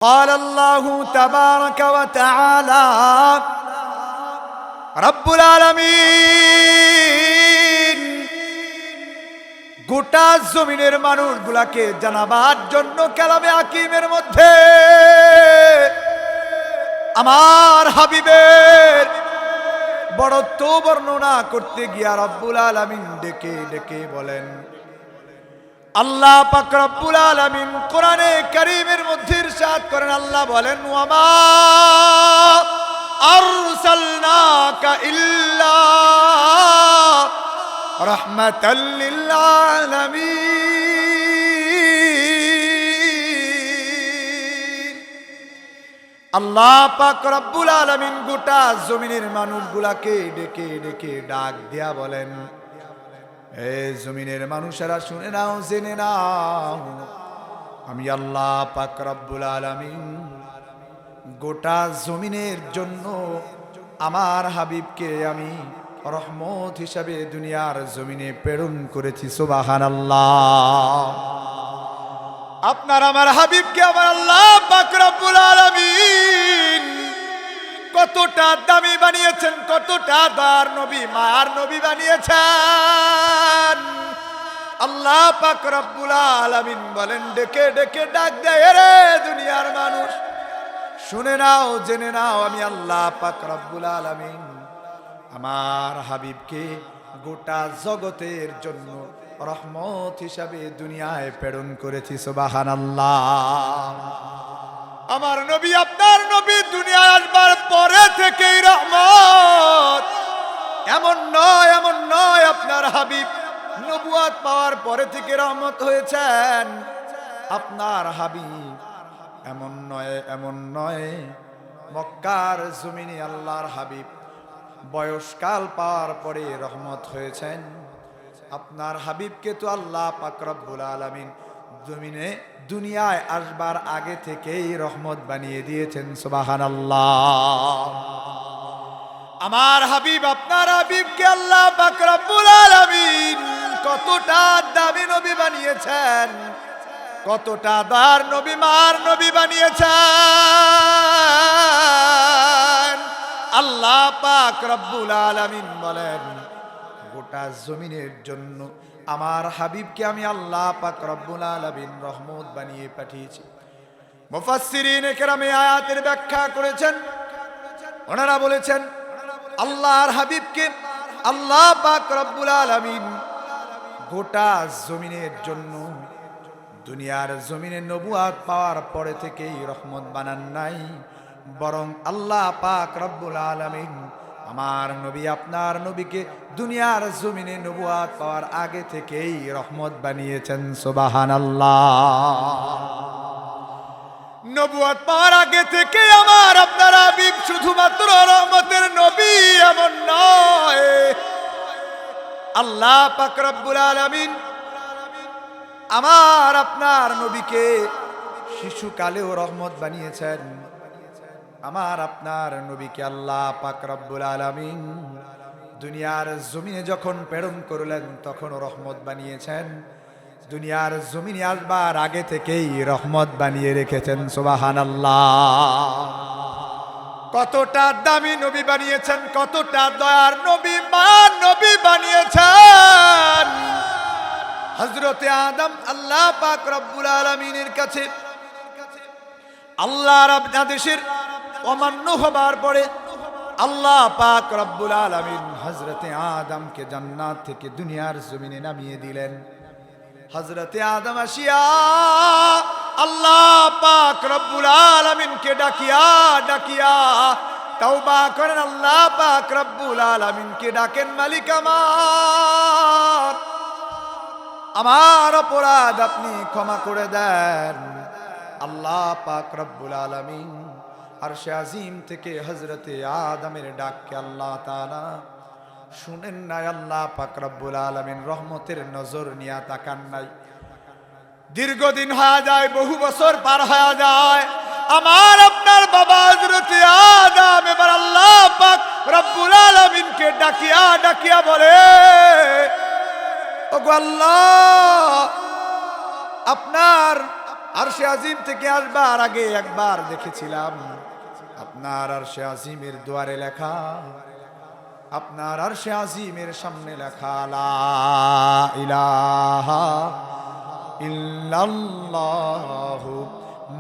قال الله تبارك وتعالى رب العالمين গোটা জমিনের মানুষগুলোকে জানাবার জন্য কালামে হাকিমের মধ্যে আমার হাবিবের বড়ত্ব বর্ণনা করতে গিয়া রব্বুল আলামিন ডেকে ডেকে বলেন, আল্লাহ পাক রব্বুল আলামিন কোরআনে কারীমের মধ্যে ইরশাদ করেন, আল্লাহ বলেন, ওয়ামা আরসালনাকা ইল্লা রাহমাতাল লিল আলামিন। আল্লাহ পাক রব্বুল আলামিন গোটা জমিনের মানুষগুলাকে ডেকে ডেকে ডাক দিয়া বলেন, হে জমিনের মানুষেরা শুনে নাও, জেনে নাও, আমি আল্লাহ পাক রব্বুল আলামিন গোটা জমিনের জন্য আমার হাবিবকে আমি রহমত হিসাবে দুনিয়ার জমিনে প্রেরণ করেছি। সুবহানাল্লাহ। আপনার আমার হাবিবকে আমার আল্লাহ পাক রব্বুল আলামিন কতটা দামি বানিয়েছেন, কতটা দয়ার নবী, মায়ার নবী বানিয়েছেন। আল্লাহ পাক রব্বুল আলামিন বলেন, ডেকে ডেকে ডাক দেয়, রে দুনিয়ার মানুষ শুনে নাও, জেনে নাও, আমি আল্লাহ পাক রব্বুল আলামিন আমার হাবিবকে গোটা জগতের জন্য রহমত হিসাবে দুনিয়ায় প্রেরণ করেছি। সুবহানাল্লাহ। আমার নবী, আপনার নবী দুনিয়ায় আসবার পরে থেকেই রহমত। এমন নয়, এমন নয় আপনার হাবিব নবুয়ত পাওয়ার পরে থেকে রহমত হয়েছেন। আপনার হাবিব এমন নয়, এমন নয়, মক্কার জমিনে আল্লাহর হাবিব বয়সকাল পাওয়ার পরে রহমত হয়েছেন। আপনার হাবিবকে তো আল্লাহ পাক রব্বুল আলামিন জমিনে দুনিয়ায় আসবার আগে থেকেই রহমত বানিয়ে দিয়েছেন। সুবহানাল্লাহ। আমার হাবিব, আপনার হাবিবকে আল্লাহ পাক রব্বুল আলামিন কতটা দামি নবী বানিয়েছেন, কতটা দয়ার নবী, মার নবী বানিয়েছেন। আল্লাহ পাক রব্বুল আলামিন বলেন, গোটা জমিনের জন্য আমার হাবিবকে আমি আল্লাহ পাক রব্বুল আলামিন রহমত বানিয়ে পাঠিয়েছি। মুফাসসিরিন কেরাম এই আয়াতের ব্যাখ্যা করেছেন। ওনারা বলেছেন, আল্লাহর হাবিবকে আল্লাহ পাক রব্বুল আলামিন গোটা জমিনের জন্য দুনিয়ার জমিনে নবুয়ত পাওয়ার পরে থেকেই রহমত বানান নাই, বরং আল্লাহ পাক রব্বুল আলামিন আমার নবী, আপনার নবীকে দুনিয়ার জমিনে নবুয়ত পাওয়ার আগে থেকেই রহমত বানিয়েছেন। সুবহানাল্লাহ। নবুয়ত পাওয়ার আগে থেকে আমার আপনার হাবিব শুধুমাত্র রহমতের নবী এমন নয়, আল্লাহ পাক রব্বুল আলামিন আমার আপনার নবীকে শিশুকালেও রহমত বানিয়েছেন। আমার আপনার নবীকে আল্লাহ পাক রব্বুল আলামিন দুনিয়ার জমিনে যখন প্রেরণ করলেন তখন রহমত বানিয়েছেন। দুনিয়ার জমিনে আসবার আগে থেকেই রহমত বানিয়ে রেখেছেন। সুবহানাল্লাহ। কতটা দামি নবী বানিয়েছেন, কতটা দয়ার নবী, মার নবী বানিয়েছেন। হযরতে আদম আল্লাহ পাক রব্বুল আলামিনের কাছে আল্লাহর আদেশের অমান্য হবার পরে আল্লাহ পাক রব্বুল আলামিন হযরতে আদমকে জান্নাত থেকে দুনিয়ার জমিনে নামিয়ে দিলেন। হযরতে আদম আসিয়া আল্লাহ পাক রব্বুল আলামিনকে ডাকিয়া ডাকিয়া তওবা করেন। আল্লাহ পাক রব্বুল আলামিনকে ডাকেন, মালিক আমার অপরাধ আপনি ক্ষমা করে দেন। আল্লাহ পাক রব্বুল আলামিন আরশে আজিম থেকে হযরতে আদমের ডাককে আল্লাহ তাআলা শুনেন নাই। আল্লাহ পাক রব্বুল আলামিন রহমতের নজর নিয়ে তাকান নাই। দীর্ঘদিন হয়ে যায়, বহু বছর পার হয়ে যায়। আমার আপনার বাবা হযরতে আদম এবার আল্লাহ পাক রব্বুল আলামিনকে ডাকিয়া ডাকিয়া বলে, ওগো আল্লাহ, আপনার আরশে আজিম থেকে আসবার আগে একবার দেখেছিলাম আপনার আরশে আজিমের দুয়ারে লেখা, আপনার আরশে আজিমের সামনে লেখা লা ইলাহা ইল্লাল্লাহু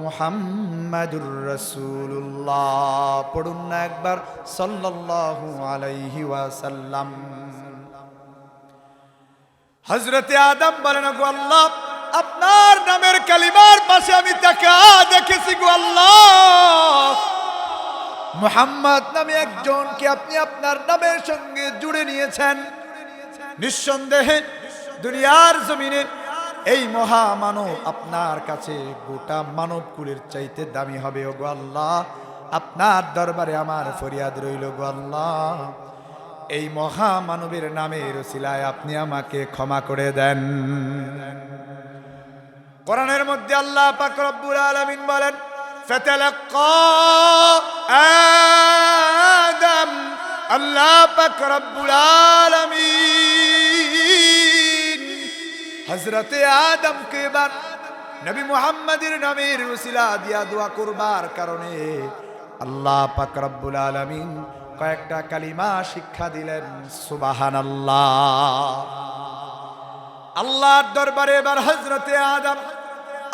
মুহাম্মাদুর রাসূলুল্লাহ। পড়ুন না একবার সাল্লাল্লাহু আলাইহি ওয়াসাল্লাম। হযরতে আদম বলেন, গো আল্লাহ, আপনার নামের কালিমার পাশে আমি তাকা দেখেছি গো আল্লাহ, মুহাম্মদ নামে একজনকে আপনি আপনার নামের সঙ্গে জুড়ে নিয়েছেন। নিঃসন্দেহে দুনিয়ার জমিনে এই মহামানব আপনার কাছে গোটা মানব কুলের চাইতে দামি হবে ও গো আল্লাহ। আপনার দরবারে আমার ফরিয়াদ রইল গো আল্লাহ, এই মহামানবের নামের উসিলায় আপনি আমাকে ক্ষমা করে দেন। কোরআনের মধ্যে আল্লাহ পাক রব্বুল আলামিন বলেন, ফাতালাক্কা আদম, আল্লাহ পাক রব্বুল আলামিন হযরতে আদমকে এবার নবী মুহাম্মদের নামের উসিলা দিয়া দোয়া করবার কারণে আল্লাহ পাক রব্বুল আলামিন কয়েকটা কালিমা শিক্ষা দিলেন। সুবহানাল্লাহ। আল্লাহর দরবারে এবার হযরতে আদম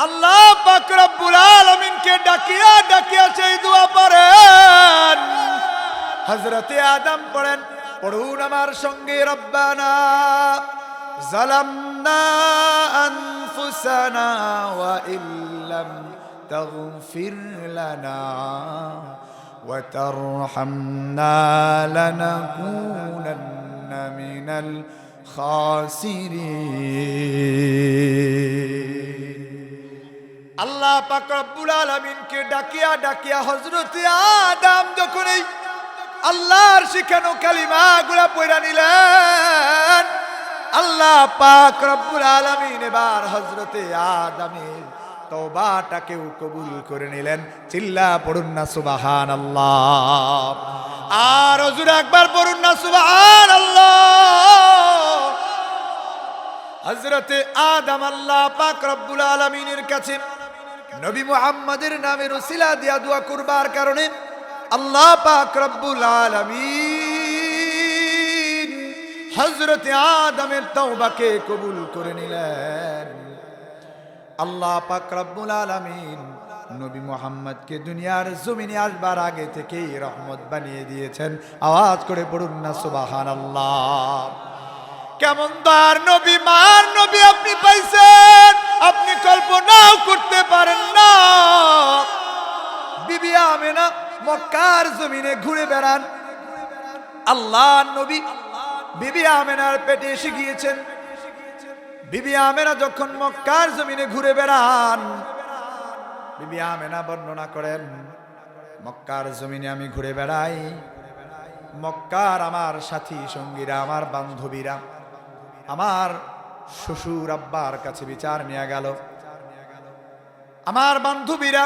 আল্লাহ পাক রব্বুল আলামিনকে ডাকিয়া ডাকিয়া সেই দোয়া পড়েন। হযরতে আদম পড়েন, পড়ুন আমার সঙ্গে, রব্বানা যালামনা আনফুসানা ওয়া ইল্লাম তাগফির লানা ওয়া তারহামনা লানাকুনান্না মিনাল খাসিরিন। আল্লাহ পাক রব্বুল আলামিনকে ডাকিয়া ডাকিয়া হযরতে আদম যখন এই আল্লাহর শিখানো কালিমাগুলা পড়া নিলেন, আল্লাহ পাক রব্বুল আলামিন এবার হযরতে আদমের তওবাটাকেও কবুল করে নিলেন। চিল্লা পড়ুন না সুবহানাল্লাহ। আর হুজুর একবার পড়ুন না সুবহানাল্লাহ। হযরতে আদম আল্লাহ পাক রব্বুল আলামিনের কাছে নবী মুহাম্মদের নামের উসিলা দিয়া দোয়া করবার কারণে আল্লাহ পাক রব্বুল আলামিন হযরতে আদমের তওবাকে কবুল করে নিলেন। আল্লাহ পাক রব্বুল আলামিন নবী মুহাম্মদকে দুনিয়ার জমিনে আসবার আগে থেকেই রহমত বানিয়ে দিয়েছেন। আওয়াজ করে পড়ুন না সুবহানাল্লাহ। কেমন তার নবী, মার নবী আপনি পাইছেন, আপনি কল্পনাও করতে পারেন না। বিবি আমেনা মক্কার জমিনে ঘুরে বেড়ান, আল্লাহর নবী বিবি আমেনার পেটে এসে গিয়েছেন। বিবি আমেনা যখন মক্কার জমিনে ঘুরে বেড়ান, বিবি আমেনা বর্ণনা করেন, মক্কার জমিনে আমি ঘুরে বেড়াই, মক্কার আমার সাথী সঙ্গীরা, আমার বান্ধবীরা আমার শ্বশুর আব্বার কাছে বিচার নিয়ে গেল। আমার বান্ধবীরা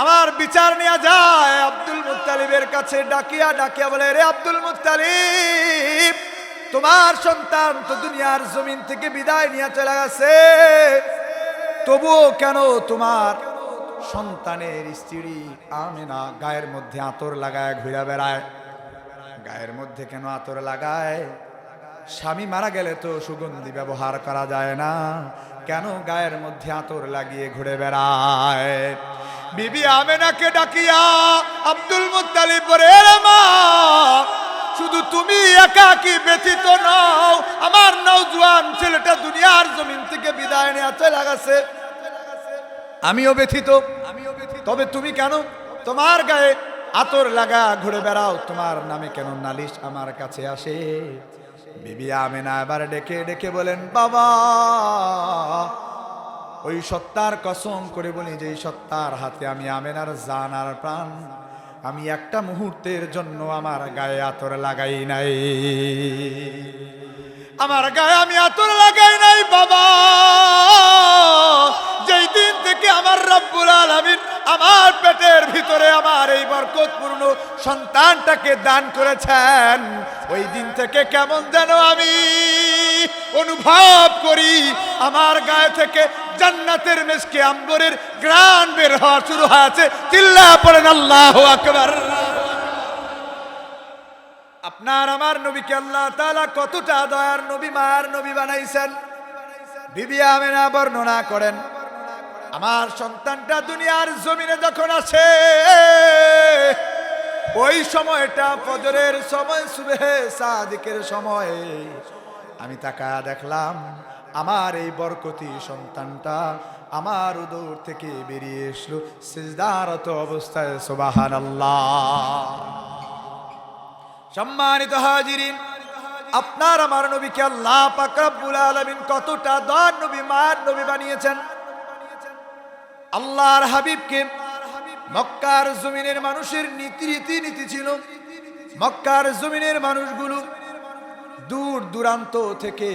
আমার বিচার নিয়ে যায় আব্দুল মুত্তালিবের কাছে, ডাকিয়া ডাকিয়া বলে, রে আব্দুল মুত্তালিব, তোমার সন্তান তো দুনিয়ার জমিন থেকে বিদায় নিয়ে চলে গেছে, তবুও কেন তোমার সন্তানের স্ত্রী আমেনা গায়ের মধ্যে আতর লাগায় ঘুরে বেড়ায়? গায়ের মধ্যে কেন আতর লাগায়? স্বামী মারা গেলে তো সুগন্ধি ব্যবহার করা যায় না, কেন গায়ের মধ্যে আতর লাগিয়ে ঘুরে বেড়ায়? বিবি আমেনাকে ডাকিয়া আব্দুল মুত্তালিব বলে, রে মা, শুধু তুমি একাকী ব্যথিত নও, আমার নওজোয়ান ছেলেটা দুনিয়ার জমিন থেকে বিদায় নিয়ে চলে গেছে, আমিও ব্যথিত। তবে তুমি কেন তোমার গায়ে আতর লাগা ঘুরে বেড়াও? তোমার নামে কেন নালিশ আমার কাছে আসে? বিবি আমেনা এবার ডেকে ডেকে বলেন, বাবা, ওই সত্তার কসম করে বলি, যে সত্তার হাতে আমি আমেনার জান আর প্রাণ, আমি একটা মুহূর্তের জন্য আমার গায়ে আতর লাগাই নাই, আমার গায়ে আমি আতর লাগাই নাই বাবা। যেই দিন থেকে আমার রব্বুল আলামিন আমার পেটের ভিতরে আমার এই বরকতপূর্ণ সন্তানটাকে দান করেছেন, ওই দিন থেকে কেমন যেন আমি অনুভব করি আমার গায়ে থেকে জান্নাতের মেশকে আম্বরের গ্রান বের হওয়া শুরু হয়েছে। চিল্লা পড়েন আল্লাহু আকবার। আপনার আমার নবীকে আল্লাহ তাআলা কতটা দয়ার নবী, মায়ার নবী বানাইছেন। বিবি আমেনা বর্ণনা করেন, আমার সন্তানটা দুনিয়ার জমিনে যখন আসে, ওই সময়টা ফজরের সময়, সুবহে সাদিকের সময়, আমি তাকায়া দেখলাম আমার এই বরকতি সন্তানটা আমার উদর থেকে বেরিয়ে এসলো সিজদারত অবস্থায়। সুবহানাল্লাহ। সম্মানিত হাজিরিন, আপনার আমার নবীকে আল্লাহ পাক রব্বুল আলামিন কতটা দয়ার নবী, মায়ার নবী বানিয়েছেন। আল্লাহর হাবিবকে মক্কার জমিনের মানুষের রীতি ছিল, মক্কার জমিনের মানুষগুলো দূর দূরান্ত থেকে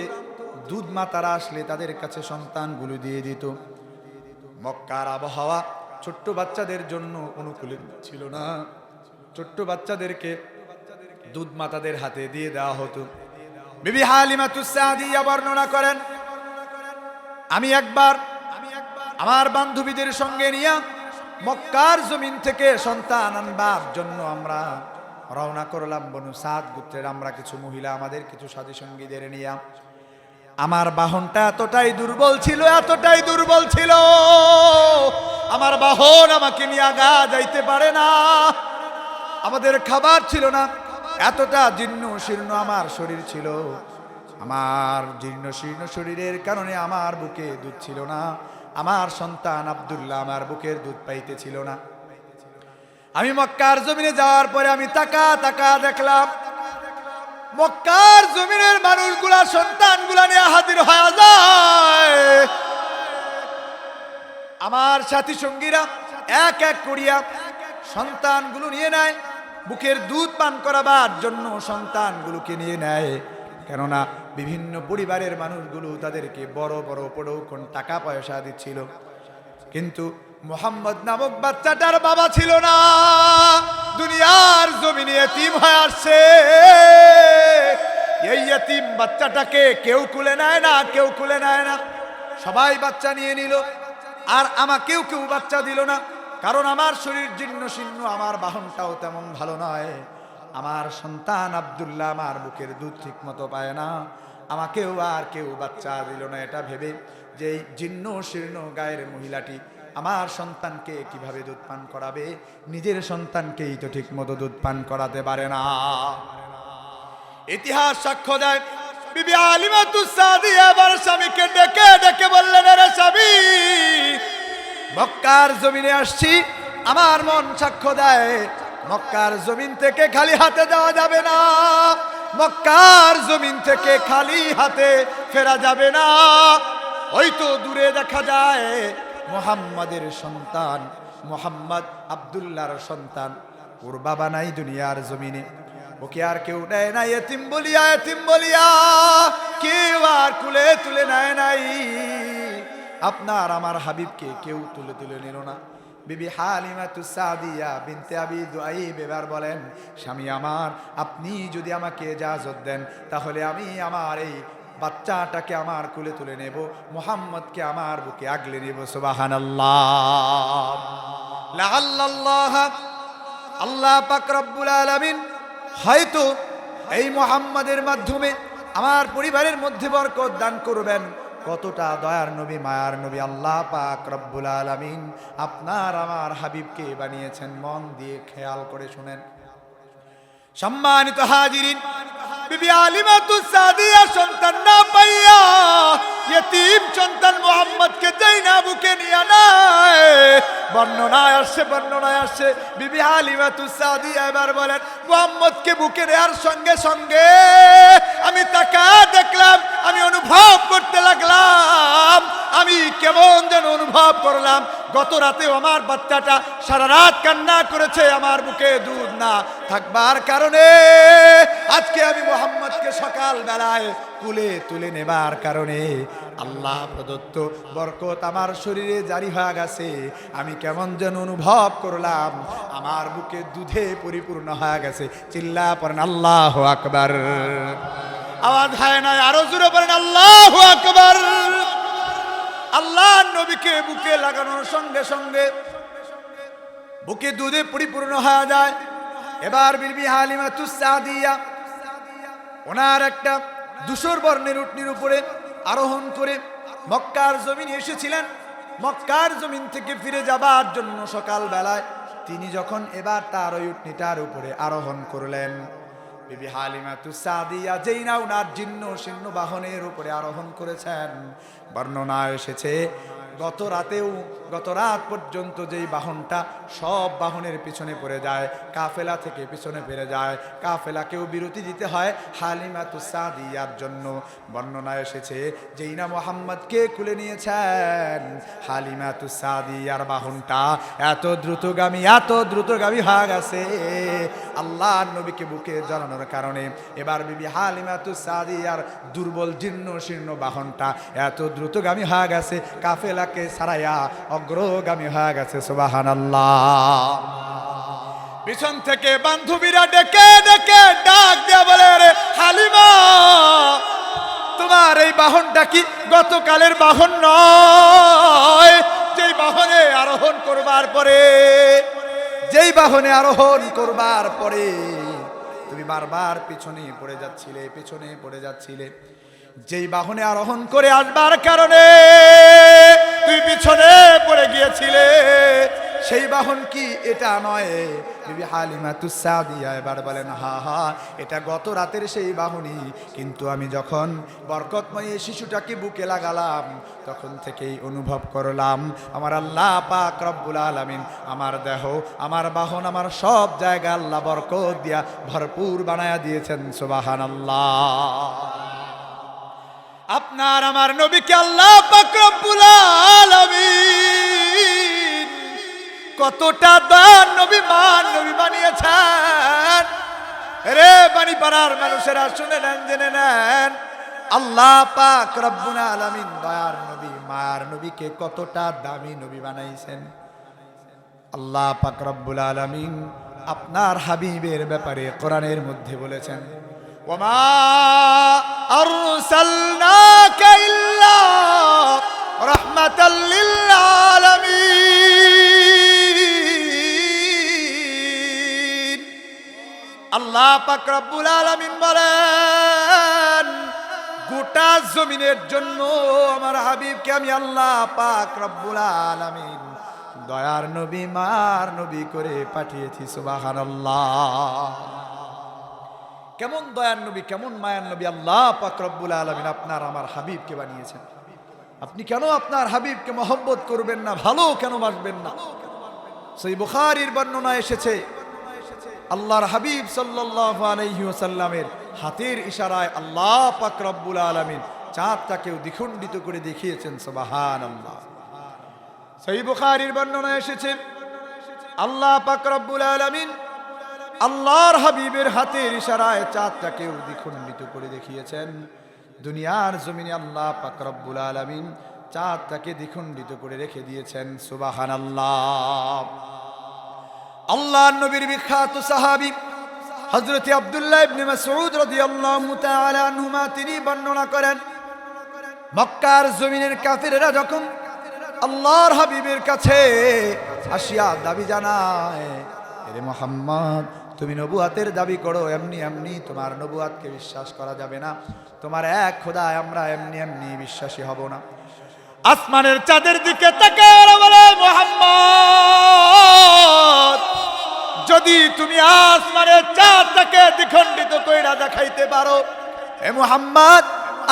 দুধ মাতারা আসলে তাদের কাছে সন্তানগুলো দিয়ে দিত। মক্কার আবহাওয়া ছোট্ট বাচ্চাদের জন্য অনুকূলে ছিল না, ছোট্ট বাচ্চাদেরকে দুধ মাতাদের হাতে দিয়ে দেওয়া হতো। বিবি হালিমাতুস সাদিয়া বর্ণনা করেন, আমি একবার আমার বান্ধবীদের সঙ্গে নিয়ে মক্কার জমিন থেকে সন্তান আনবার জন্য আমরা রওনা করলাম। বনু সাদ গোত্রের আমরা কিছু মহিলা আমাদের কিছু সাথী সঙ্গীদের নিয়ে। আমার বাহনটা এতটাই দুর্বল ছিল, এতটাই দুর্বল ছিল, আমার বাহন আমাকে নিয়ে আগা যাইতে পারে না। আমাদের খাবার ছিল না, এতটা জীর্ণ শীর্ণ আমার শরীর ছিল। আমার জীর্ণ শীর্ণ শরীরের কারণে আমার বুকে দুধ ছিল না। আমার সন্তান আব্দুল্লাহ আমার বুকের দুধ পাইতেছিল না। আমি মক্কার জমিনে যাওয়ার পরে আমি তাকা তাকা দেখলাম মক্কার জমিনের মানুষগুলা সন্তানগুলা নিয়ে হাজির হয়ে যায়। আমার সাথী সঙ্গীরা এক এক করিয়া সন্তানগুলো নিয়ে নেয়, বুকের দুধ পান করাবার জন্য সন্তানগুলোকে নিয়ে নেয়। কেননা বিভিন্ন পরিবারের মানুষগুলো তাদেরকে বড় বড় পড়ৌকন টাকা পয়সা দিচ্ছিল, কিন্তু মুহাম্মদ নামক বাচ্চাটার বাবা ছিল না, দুনিয়ার জমিনে এতিম হয়ে আসছে। এই এতিম বাচ্চাটাকে কেউ কুলে নেয় না, কেউ কুলে নেয় না। সবাই বাচ্চা নিয়ে নিল, আর আমাকেও কেউ বাচ্চা দিল না, কারণ আমার শরীর জীর্ণ শীর্ণ, আমার বাহনটাও তেমন ভালো নয়। আমার সন্তান আব্দুল্লাহ আমার বুকের দুধ ঠিক মতো পায় না, আমাকেও আর কেউ বাচ্চা দিল না। এটা ভেবে যে জীর্ণ শীর্ণ গায়ের মহিলাটি আমার সন্তানকে কিভাবে দুধ পান করাবে, নিজের সন্তানকেই তো ঠিক মতো দুধ পান করাতে পারে না। ইতিহাস সাক্ষ্য দেয়, বিবি হালিমাতুস সাদিয়া এবার স্বামীকে ডেকে ডেকে বললেন, রে স্বামী, মক্কার জমিনে আসছি, আমার মন সাক্ষ্য দেয় মক্কার জমিন থেকে খালি হাতে যাওয়া যাবে না, মক্কার জমিন থেকে খালি হাতে ফেরা যাবে না। ওই তো দূরে দেখা যায় মুহাম্মাদের সন্তান, মুহাম্মদ আব্দুল্লাহর সন্তান, ওর বাবা নাই দুনিয়ার জমিনে, ওকে আর কেউ নেয় না। এতিম বলিয়া, এতিম বলিয়া কেউ আর কুলে তুলে নেয় নাই। আপনার আমার হাবিবকে কেউ তুলে তুলে নিল না। বিবি হালিমাতুস সাদিয়া বিনতে আবি দুআইব এবার বলেন, স্বামী আমার, আপনি যদি আমাকে ইজাজত দেন তাহলে আমি আমার এই বাচ্চাটাকে আমার কুলে তুলে নেব, মুহাম্মদকে আমার বুকে আগলে নেব। সুবহানাল্লাহ। লাআল্লাল্লাহ, আল্লাহ পাক রব্বুল আলামিন হয়তো এই মুহাম্মাদের মাধ্যমে আমার পরিবারের মধ্যে বরকত দান করবেন। কতটা দয়ার নবী, মায়ার নবী আল্লাহ পাক রব্বুল আলামিন আপনার আমার হাবিবকে বানিয়েছেন। মন দিয়ে খেয়াল করে শুনেন। সম্মানিত হাজিরিন, বিবি হালিমাতুস সাদিয়া সন্তান না পাইয়া ইতিম সন্তান মুহাম্মদকে যেই না বুকে নিয়ে নেয়, বর্ণনায় আসছে বিবি হালিমাতুস সাদিয়া এবার বলেন, মুহাম্মদকে বুকে নেওয়ার সঙ্গে সঙ্গে আমি তাকা দেখলাম, আমি অনুভব করতে লাগলাম, আমি কেমন যেন অনুভব করলাম গত রাতেও আমার বাচ্চাটা সারা রাত কান্না করেছে আমার বুকে দুধ না থাকবার কারণে। আজকে আমি মুহাম্মদকে সকাল বেলায় কুলে তুলে নেবার কারণে আল্লাহ প্রদত্ত বরকত আমার শরীরে জারি হয়ে গেছে। আমি কেমন যেন অনুভব করলাম আমার বুকে দুধে পরিপূর্ণ হয়ে গেছে। চিল্লা পড়েন আল্লাহু আকবার। আওয়াজ হয় না, আরো জোরে পড়েন আল্লাহু আকবার। আল্লাহর নবীকে বুকে লাগানোর সঙ্গে সঙ্গে বুকে দুধে পরিপূর্ণ হয়ে যায়। এবার বিবি হালিমাতুস সাদিয়া ওনার একটা ধূসর বর্ণের উটনির উপরে আরোহণ করে মক্কার জমিনে এসেছিলেন। মক্কার জমিন থেকে ফিরে যাবার জন্য সকাল বেলায় তিনি যখন এবার তার ওই উটনিটার উপরে আরোহণ করলেন, বিবি হালিমাতুস সাদিয়া যেই না ওনার জীর্ণ শীর্ণ বাহনের উপরে আরোহণ করেছেন, বর্ণনা এসেছে গত রাত পর্যন্ত যেই বাহনটা সব বাহনের পিছনে পড়ে যায়, কাফেলা থেকে পিছনে ফিরে যায়, কাফেলাকেও বিরতি দিতে হয় হালিমাতুস সাদিয়ার জন্য। বর্ণনা এসেছে যেই না মুহাম্মদকে কুলে নিয়েছেন, হালিমাতুস সাদিয়ার বাহনটা এত দ্রুতগামী হয়ে গেছে আল্লাহর নবীকে বুকে জড়ানোর কারণে। এবার বিবি হালিমাতুস সাদিয়ার দুর্বল জীর্ণ শীর্ণ বাহনটা এত দ্রুতগামী হয়ে গেছে, কাফেলাকে ছাড়াইয়া অগ্রগামী হয়ে গেছে। সুবহানাল্লাহ। পিছন থেকে বান্ধবীরা ডেকে ডেকে ডাক দিয়া বলে, রে হালিমা, তোমার এই বাহনটা কি গতকালের বাহন নয়? যেই বাহনে আরোহণ করবার পরে তুমি বারবার পিছনে পড়ে যাচ্ছিলে, যেই বাহনে আরোহণ করে আসবার কারণে তুই পিছনে পড়ে গিয়েছিলে, সেই বাহন কি এটা নয়? বিবি হালিমাতুস সাদিয়া এবার বলেন, হা, এটা গত রাতের সেই বাহনই। কিন্তু আমি যখন বরকতময় এই শিশুটাকে বুকে লাগালাম, তখন থেকেই অনুভব করলাম আমার আল্লাহ পাক রব্বুল আলামিন আমার দেহ, আমার বাহন, আমার সব জায়গা আল্লাহ বরকত দিয়া ভরপুর বানায়া দিয়েছেন। সুবহানাল্লাহ। আপনার আমার নবীকে আল্লাহ পাক রব্বুল আলামিন কতটা দান নবী মান নবী বানিয়েছেন। রে বাণীপাড়ার মানুষেরা শুনে নেন, জেনে নেন, আল্লাহ পাক রব্বুল আলামিন দয়ার নবী মায়ার নবীকে কতটা দামি নবী বানাইছেন। আল্লাহ পাক রব্বুল আলামিন আপনার হাবিবের ব্যাপারে কোরআনের মধ্যে বলেছেন, ওমা আরসালনাকা ইল্লা রাহমাতাল লিল আলামিন। আল্লাহ পাক রব্বুল আলামিন বলেন, গোটা জমিনের জন্য আমার হাবিবকে আমি আল্লাহ পাক রব্বুল আলামিন দয়ার নবী মার নবী করে পাঠিয়েছি। সুবহানাল্লাহ। কেমন দয়ার নবী, কেমন মায়ার নবী আল্লাহ পাক রব্বুল আলামিন আপনার আমার হাবিবকে বানিয়েছেন। আপনি কেন আপনার হাবিবকে মহব্বত করবেন না, ভালো কেন বাসবেন না? সহিহ বুখারীর বর্ণনা এসেছে, আল্লাহর হাবিব সাল্লাল্লাহু আলাইহি ওয়াসাল্লামের হাতের ইশারায় আল্লাহ পাক রব্বুল আলামিন চাঁদটাকেও দ্বিখণ্ডিত করে দেখিয়েছেন। সুবহানাল্লাহ। সহিহ বুখারীর বর্ণনা এসেছে, আল্লাহ পাক রব্বুল আলামিন আল্লাহর হাবিবের হাতের ইশারায় চাঁদটাকেও দ্বিখণ্ডিত করে দেখিয়েছেন। দুনিয়ার জমিনে আল্লাহ পাক রব্বুল আলামিন চাঁদটাকে দ্বিখণ্ডিত করে রেখে দিয়েছেন। সুবহানাল্লাহ। আল্লাহর নবীর বিখ্যাত সাহাবী হযরত আব্দুল্লাহ ইবনে মাসউদ রাদিয়াল্লাহু তাআলা আনহুমা তিনি বর্ণনা করেন, মক্কার জমিনের কাফিররা যখন আল্লাহর হাবিবের কাছে আসিয়া দাবি জানায়, রে মুহাম্মদ, তুমি নবুয়াতের দাবি করো, এমনি এমনি তোমার নবুয়াতকে বিশ্বাস করা যাবে না, তোমার এক খোদায় আমরা এমনি এমনি বিশ্বাসী হব না। আসমানের চাঁদের দিকে তাকায় বলে, মুহাম্মদ, যদি তুমি আসমানের চাঁদটাকে দ্বিখণ্ডিত কইরা দেখাইতে পারো, হে মুহাম্মদ,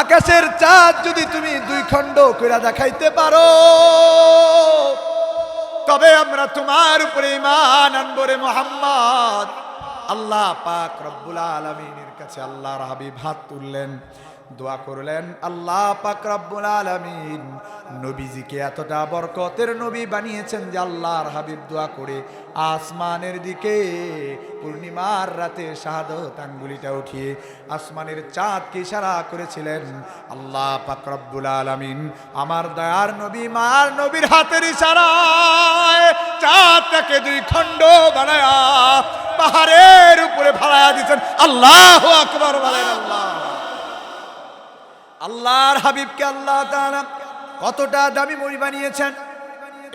আকাশের চাঁদ যদি তুমি দুই খণ্ড কইরা দেখাইতে পারো, তবে আমরা তোমার উপরে ঈমান আনবো রে মুহাম্মদ। আল্লাহ পাক রব্বুল আলামিনের কাছে আল্লাহর হাবিব হাত তুললেন, দোয়া করলেন, আল্লাহ পাক রব্বুল আলামিন নবীজিকে এতটা বরকতের নবী বানিয়েছেন যে আল্লাহর হাবিব দোয়া করে আসমানের দিকে পূর্ণিমার রাতে শাহাদত আঙ্গুলিটা উঠিয়ে আসমানের চাঁদকে ইশারা করেছিলেন। আল্লাহ পাক রব্বুল আলামিন আমার দয়ার নবী মার নবীর হাতের ইশারায় চাঁদটাকে দুই খণ্ড বানায়া পাহাড়ের উপরে ফালায়া দিয়েছেন। আল্লাহু আকবার বলেন। আল্লাহর হাবিবকে আল্লাহ তাআলা কতটা দামি মই বানিয়েছেন।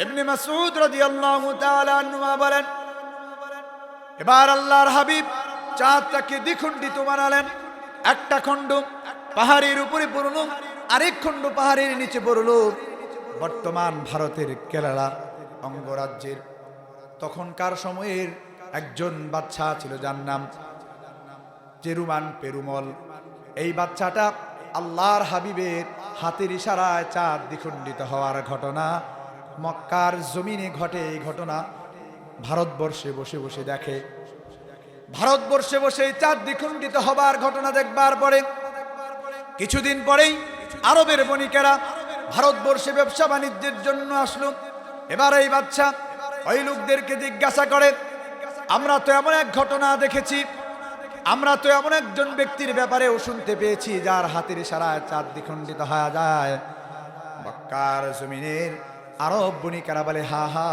ইবনে মাসউদ রাদিয়াল্লাহু তাআলা আনহু বলেন, এবার আল্লাহর হাবিব চাঁদটাকে দ্বিখণ্ডিত বানালেন। একটা খণ্ড পাহাড়ের উপরে পড়ল, আরেক খণ্ড পাহাড়ের নিচে পড়ল। বর্তমান ভারতের কেরালা অঙ্গরাজ্যের তখনকার সময়ের একজন বাদশা ছিল, যার নাম চেরুমান পেরুমল। এই বাচ্চাটা আল্লাহর হাবিবের হাতের ইশারায় চাঁদ দ্বিখণ্ডিত হওয়ার ঘটনা মক্কার জমিনে ঘটে। এই ঘটনা ভারতবর্ষে বসে বসে দেখে। ভারতবর্ষে বসে চাঁদ দ্বিখণ্ডিত হবার ঘটনা দেখবার পরে কিছুদিন পরেই আরবের বণিকেরা ভারতবর্ষে ব্যবসা বাণিজ্যের জন্য আসলো। এবার এই বাচ্চা ওই লোকদেরকে জিজ্ঞাসা করে, আমরা তো এমন এক ঘটনা দেখেছি, আমরা তো এমন একজন ব্যক্তির ব্যাপারেও শুনতে পেয়েছি যার হাতের ইশারায় চাঁদ দ্বিখণ্ডিত হয়ে যায়। মক্কার জমিনের আরব বণিকেরা বলে, হা হা,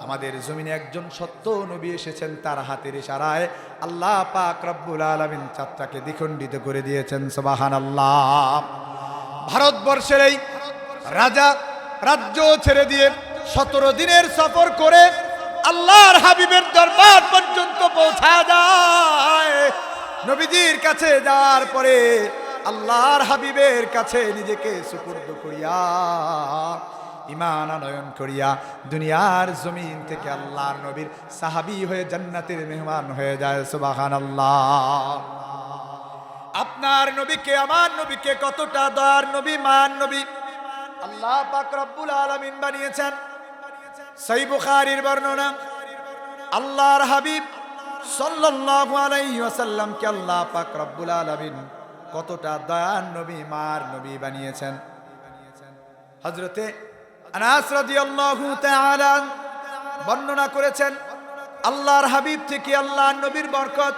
আমাদের জমিনে একজন সত্য নবী এসেছেন, তার হাতের ইশারায় আল্লাহ পাক রব্বুল আলামিন চাঁদটাকে দ্বিখণ্ডিত করে দিয়েছেন। সুবহানাল্লাহ। ভারতবর্ষের এই রাজা রাজ্য ছেড়ে দিয়ে 17 দিনের সফর করে আল্লাহর হাবিবের দরবার পর্যন্ত পৌঁছা যায়। নবীজির কাছে যাওয়ার পরে আল্লাহর হাবিবের কাছে নিজেকে সুপুর্দ করিয়া ঈমান আনয়ন করিয়া দুনিয়ার জমিন থেকে আল্লাহর নবীর সাহাবী হয়ে জান্নাতের মেহমান হয়ে যায়। সুবহানাল্লাহ। আপনার নবীকে, আমার নবীকে কতটা দয়ার নবী, মান নবী আল্লাহ পাক রব্বুল আলামিন বানিয়েছেন। সহিহ বুখারীর বর্ণনা, আল্লাহর হাবিব সাল্লাল্লাহু আলাইহি ওয়াসাল্লামকে আল্লাহ পাক রব্বুল আলামিন কতটা দয়ার নবী, মার নবী বানিয়েছেন। হযরতে আনাস রাদিয়াল্লাহু তাআলা বর্ণনা করেছেন আল্লাহর হাবিব থেকে আল্লাহর নবীর বরকত।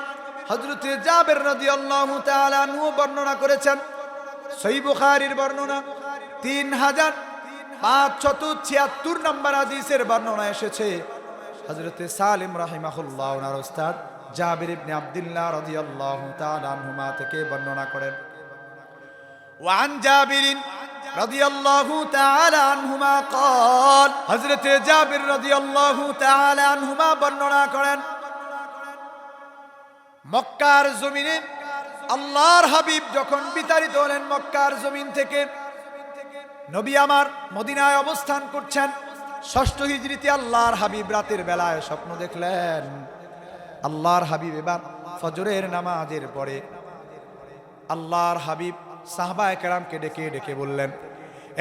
হযরতে জাবের রাদিয়াল্লাহু তাআলা আনহু বর্ণনা করেছেন। সহিহ বুখারীর বর্ণনা 3576 নম্বর হাদিসের বর্ণনা এসেছে। হযরতে সালিম রাহিমাহুল্লাহ ওনার উস্তাদ জাবির ইবনে আব্দুল্লাহ রাদিয়াল্লাহু তাআলা আনহুমা থেকে বর্ণনা করেন। ওয়ান জাবিরিন রাদিয়াল্লাহু তাআলা আনহুমা قال, হযরতে জাবির রাদিয়াল্লাহু তাআলা আনহুমা বর্ণনা করেন, মক্কার জমিনে আল্লাহর হাবিব যখন বিতাড়িত হলেন মক্কার জমিন থেকে, নবী আমার মদিনায় অবস্থান করছেন। 6ষ্ঠ হিজরিতে আল্লাহর হাবিব রাতের বেলায় স্বপ্ন দেখলেন। আল্লাহর হাবিব এবার ফজরের নামাজের পরে আল্লাহর হাবিব সাহাবায়ে কেরামকে ডেকে ডেকে বললেন,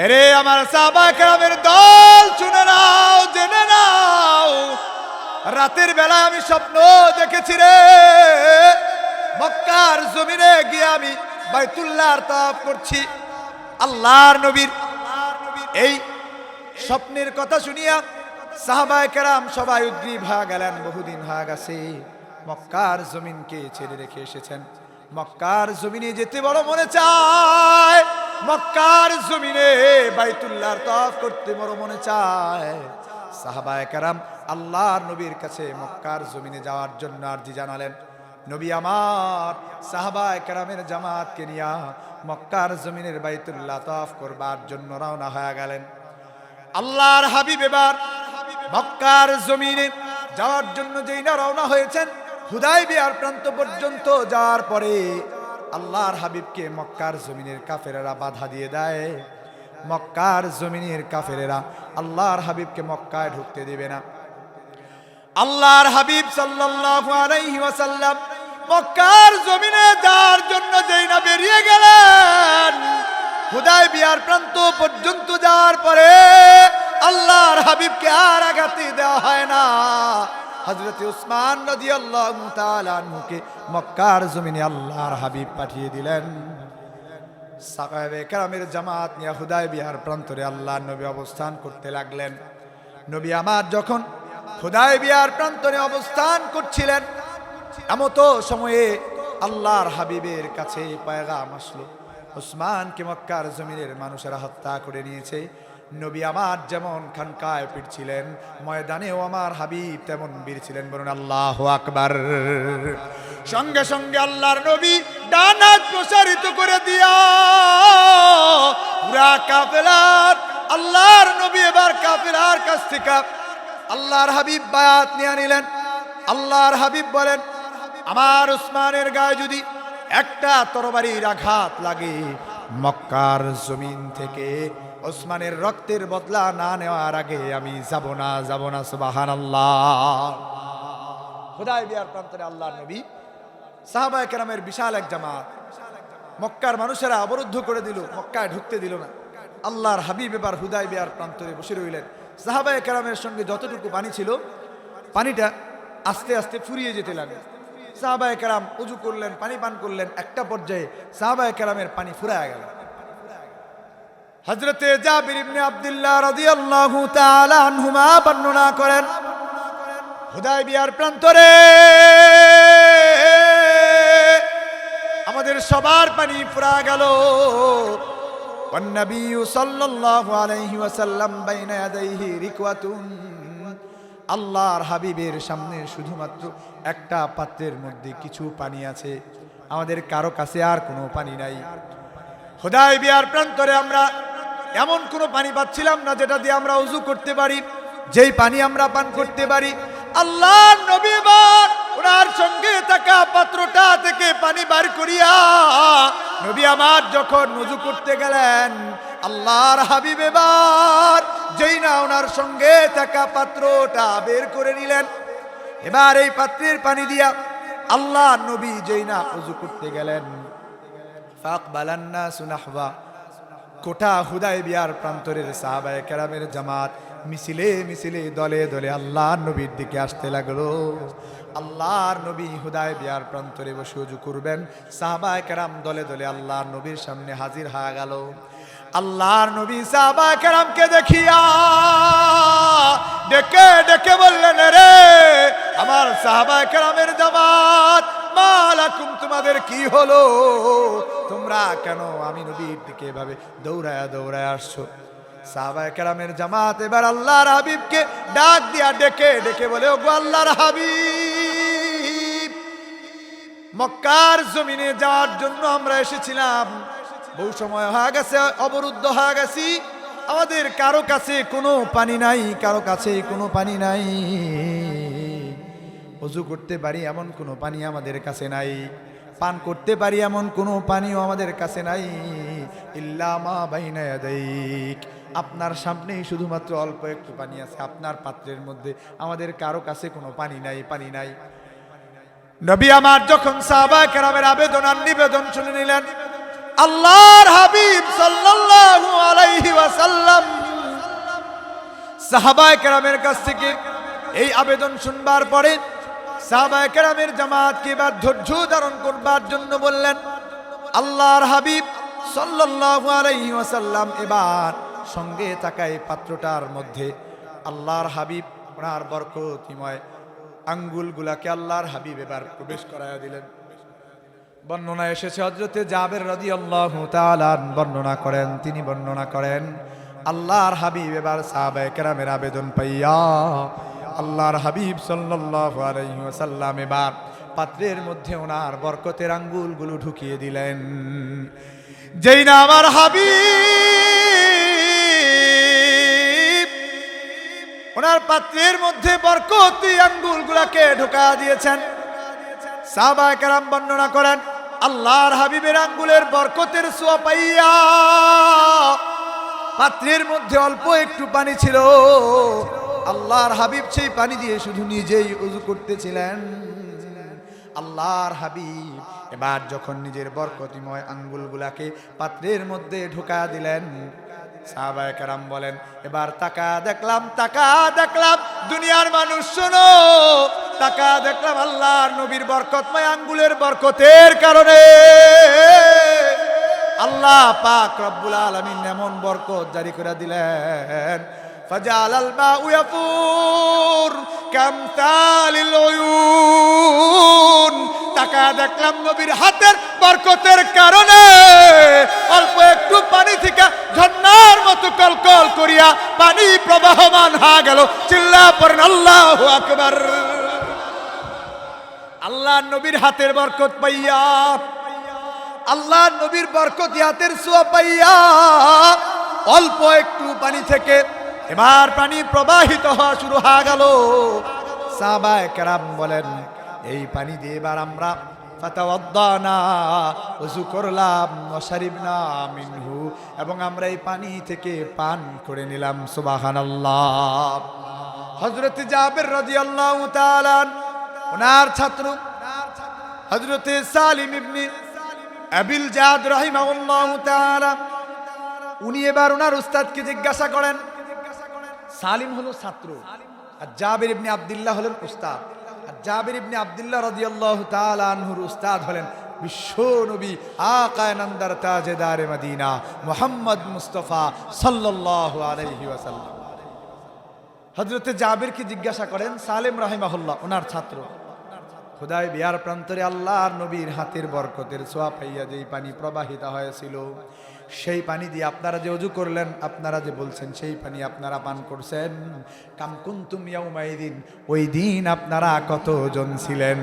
এরে আমার সাহাবায়ে কেরামের দল, শুনে নাও, জেনে নাও, রাতের বেলায় আমি স্বপ্ন দেখেছি রে। মক্কার জমিনে গিয়ে আমি বাইতুল্লাহর তাওয়াফ করছি। আল্লাহর নবীর এই স্বপ্নের কথা শুনিয়া সাহাবায়ে কেরাম সবাই উদ্গ্রীব হয়ে গেলেন। বহুদিন হয়ে গেছে মক্কার জমিনকে ছেড়ে রেখে এসেছেন, মক্কার জমিনে যেতে বড় মনে চায়, মক্কার জমিনে বাইতুল্লাহর তাওয়াফ করতে বড় মনে চায়। সাহাবায়ে কেরাম আল্লাহর নবীর কাছে মক্কার জমিনে যাওয়ার জন্য আরজি জানালেন। নবী আমার সাহাবায়ে কেরামের জামাতকে নিয়া মক্কার জমিনের বাইতুল্লাহ তাওয়াফ করবার জন্য রওনা হয়ে গেলেন। আল্লাহর হাবিব এবার মক্কার জমিনে যাওয়ার জন্য যেই না রওনা হয়েছেন, হুদায়বিয়ার প্রান্ত পর্যন্ত যাওয়ার পরে আল্লাহর হাবিবকে মক্কার জমিনের কাফেরেরা বাধা দিয়ে দেয়। মক্কার জমিনের কাফেরেরা আল্লাহর হাবিবকে মক্কায় ঢুকতে দিবে না। আল্লাহর হাবিব সাল্লাল্লাহু আলাইহি ওয়াসাল্লাম মক্কার জমিনে যাওয়ার জন্য যেই না বেরিয়ে গেলেন, হুদায়বিয়ার প্রান্ত পর্যন্ত যাওয়ার পরে আল্লাহর হাবিবকে আর আঘাতে দেওয়া হয় না। হযরতে উসমান রাদিয়াল্লাহু তাআলা আনহুকে মক্কার জমিনে আল্লাহর হাবিব পাঠিয়ে দিলেন। সাহাবায়ে কেরামের জামাত নিয়ে হুদায়বিয়ার প্রান্তরে আল্লাহর নবী অবস্থান করতে লাগলেন। নবী আমার যখন হুদায়বিয়ার প্রান্তরে অবস্থান করছিলেন, এমতো সময়ে আল্লাহর হাবিবের কাছে পয়গাম আসলো, উসমানকে মক্কার জমিনের মানুষেরা হত্যা করে নিয়েছে। নবী আমার যেমন খানকায় ফিরছিলেন, ময়দানেও আমার হাবিব তেমন বীর ছিলেন। বলুন আল্লাহু আকবার। সঙ্গে সঙ্গে আল্লাহর নবী ডান হাত প্রসারিত করে দিয়া পুরা কাফেলার আল্লাহর নবী এবার কাফিরার কাছ থেকে আল্লাহর হাবিব বায়াত নিয়ে নিলেন। আল্লাহর হাবিব বলেন, আমার উসমানের গায়ে যদি একটা তরবারির আঘাত লাগে, মক্কার জমিন থেকে ওসমানের রক্তের বদলা না নেওয়ার আগে আমি যাব না। সুবহানাল্লাহ। হুদায়বিয়ার প্রান্তরে আল্লাহর নবী সাহাবায়ে কেরামের বিশাল এক জামাত, মক্কার মানুষেরা অবরুদ্ধ করে দিল, মক্কায় ঢুকতে দিল না। আল্লাহর হাবিব এবার হুদায়বিয়ার প্রান্তরে বসে রইলেন। সাহাবায়ে কেরামের সঙ্গে যতটুকু পানি ছিল, পানিটা আস্তে আস্তে ফুরিয়ে যেতে লাগলো। সাহাবায়ে কেরাম উযু করলেন, পানি পান করলেন। একটা পর্যায়ে সাহাবায়ে কেরামের পানি ফুরায় গেল। হযরতে জাবির ইবনে আব্দুল্লাহ রাদিয়াল্লাহু তাআলা আনহুমা বর্ণনা করেন, হুদায়বিয়ার প্রান্তরে আমাদের সবার পানি ফুরা গেল। ওয়ান্নবী সাল্লাল্লাহু আলাইহি ওয়াসাল্লাম বাইনা ইয়াদাইহি রিকওয়াতুন, আল্লাহর হাবিবের সামনে শুধুমাত্র একটা পাত্রের মধ্যে কিছু পানি আছে, আমাদের কারো কাছে আর কোনো পানি নাই। হুদায়বিয়ার প্রান্তরে আমরা এমন কোনো পানি পাচ্ছিলাম না যেটা দিয়ে আমরা ওযু করতে পারি, যেই পানি আমরা পান করতে পারি। আল্লাহর নবী এবার ওনার সঙ্গে থাকা পাত্রটা থেকে পানি বার করিয়া নবী আমার যখন ওযু করতে গেলেন, আল্লাহর হাবিব এবার যেই না ওনার সঙ্গে থাকা পাত্রটা বের করে নিলেন, এবার এই পাত্রের পানি দিয়া আল্লাহর নবী যেই না ওযু করতে গেলেন, ফাকবালান নাসু নাহওয়া, কোটা হুদায়বিয়ার প্রান্তরের সাহাবায়ে কেরামের জামাত মিছিলে মিছিলে দলে দলে আল্লাহর নবীর দিকে আসতে লাগলো। আল্লাহর নবী হুদায়বিয়ার প্রান্তরে বসে ওযু করবেন, সাহাবায়ে কেরাম দলে দলে আল্লাহর নবীর সামনে হাজির হয়ে গেল। আল্লাহর নবী সাহাবায়ে কেরামকে দেখিয়া ডেকে ডেকে বললেন, রে আমার সাহাবায়ে কেরামের জামাত, মালাকুম, তোমাদের কি হলো? তোমরা কেন আমি নবীর দিকে এভাবে দৌড়ায়া দৌড়ায় আসছো? সাহাবায়ে কেরামের জামাত এবার আল্লাহর হাবিবকে ডাক দিয়া ডেকে ডেকে বলে, ওগো আল্লাহর হাবিব, মক্কার জমিনে যাওয়ার জন্য আমরা এসেছিলাম, বহু সময় হয়ে গেছে, অবরুদ্ধ হয়ে গেছি, আমাদের কারো কাছে কোনো পানি নাই, কারো কাছে কোনো পানি নাই, ওযু করতে পারি এমন কোনো পানি আমাদের কাছে নাই, পান করতে পারি এমন কোনো পানিও আমাদের কাছে নাই, ইল্লা মা বাইনা ইয়াদাইক, আপনার সামনেই শুধুমাত্র অল্প একটু পানি আছে, আপনার পাত্রের মধ্যে, আমাদের কারো কাছে কোনো পানি নাই, পানি নাই। নবী আমার যখন সাহাবায়ে কেরামের আবেদন আর নিবেদন শুনে নিলেন, আল্লাহর হাবিব সাল্লাল্লাহু আলাইহি ওয়াসাল্লাম সাহাবায়ে কেরামের কাছ থেকে এই আবেদন শুনবার পরে সাহাবায়ে কেরামের জামাতকে এবার ধৈর্য ধারণ করবার জন্য বললেন। আল্লাহর হাবিব সাল্লাল্লাহু আলাইহি ওয়াসাল্লাম এবার সঙ্গে থাকা এই পাত্রটার মধ্যে আল্লাহর হাবিব ওনার বরকতিময় আঙ্গুলগুলাকে আল্লাহর হাবিব এবার প্রবেশ করায়া দিলেন। বর্ণনা এসেছে, হযরতে জাবের রাদিয়াল্লাহু তাআলা বর্ণনা করেন, তিনি বর্ণনা করেন, আল্লাহর হাবিব এবার সাহাবায়ে কেরামের আবেদন পাইয়া আল্লাহর হাবিব সাল্লাল্লাহু আলাইহি ওয়াসাল্লাম এবার পাত্রের মধ্যে ওনার বরকতের আঙ্গুলগুলো ঢুকিয়ে দিলেন। যেই না আমার হাবিব ওনার পাত্রের মধ্যে বরকতি আঙ্গুলগুলোকে ঢোকা দিয়েছেন, সাহাবায়ে কেরাম বর্ণনা করেন, আল্লাহর হাবিবের আঙ্গুলের বরকতের ছোঁয়া পাইয়া পাত্রের মধ্যে অল্প একটু পানি ছিল, আল্লাহর হাবিব সেই পানি দিয়ে শুধু নিজেই ওযু করতেছিলেন। আল্লাহর হাবিব এবার যখন নিজের বরকতিময় আঙ্গুলগুলাকে পাত্রের মধ্যে ঢোকা দিলেন, সাহাবায়ে কেরাম বলেন, এবার তাকা দেখলাম দুনিয়ার মানুষ শোনো, তাকা দেখলাম আল্লাহর নবীর বরকতময় আঙ্গুলের বরকতের কারণে আল্লাহ পাক রব্বুল আলামিন এমন বরকত জারি করে দিলেন, ফাজালাল মাউ ইয়াফুর কামতালিল উয়ুন, তাকা দেখলাম নবীর হাতের বরকতের কারণে অল্প একটু পানি থেকে ঝর্ণার মতো কলকল করিয়া পানি প্রবাহমান হয়ে গেল। চিল্লা পড়েন আল্লাহু আকবার। আল্লাহ নবীর হাতের বরকত পাইয়া, আল্লাহ নবীর বরকত হাতের ছোঁয়া পাইয়া অল্প একটু পানি থেকে এবার পানি প্রবাহিত হওয়া শুরু হয়ে গেল। সাহাবায়ে কেরাম বলেন, এই পানি দিয়ে এবার আমরা ফাতাওয়াদ্দানা, ওযু করলাম, ওয়াশারিবনা মিনহু, এবং আমরা এই পানি থেকে পান করে নিলাম। সুবহানাল্লাহ। হযরত জাবের রাদিয়াল্লাহু তাআলা ওনার ছাত্র হযরত সালিম ইবনে আবিল জাদ রাহিমাহুল্লাহু তাআলা, উনি এবার ওনার উস্তাদকে জিজ্ঞাসা করেন। সালিম হলো ছাত্র আর জাবের ইবনে আব্দুল্লাহ হলেন উস্তাদ। আর জাবের ইবনে আব্দুল্লাহ রাদিয়াল্লাহু তাআলা আনহুর উস্তাদ হলেন বিশ্ব নবী আকায়ে নামদার তাজেদারে মদিনা মুহাম্মদ মুস্তাফা সাল্লাল্লাহু আলাইহি ওয়াসাল্লাম। হযরত জাবেরকে জিজ্ঞাসা করেন সালিম রাহিমাহুল্লাহ, ওনার ছাত্র, খোদাই বিয়ার প্রান্তরে আল্লাহর নবীর হাতের বরকতের ছোঁয়া পাইয়া যেই পানি প্রবাহিত হয়েছিল, সেই পানি দিয়ে আপনারা যে ওযু করলেন, আপনারা যে বলছেন সেই পানি আপনারা পান করছেন, কাম কুনতুম ইয়াউমাইদিন, ওই দিন আপনারা কতজন ছিলেন?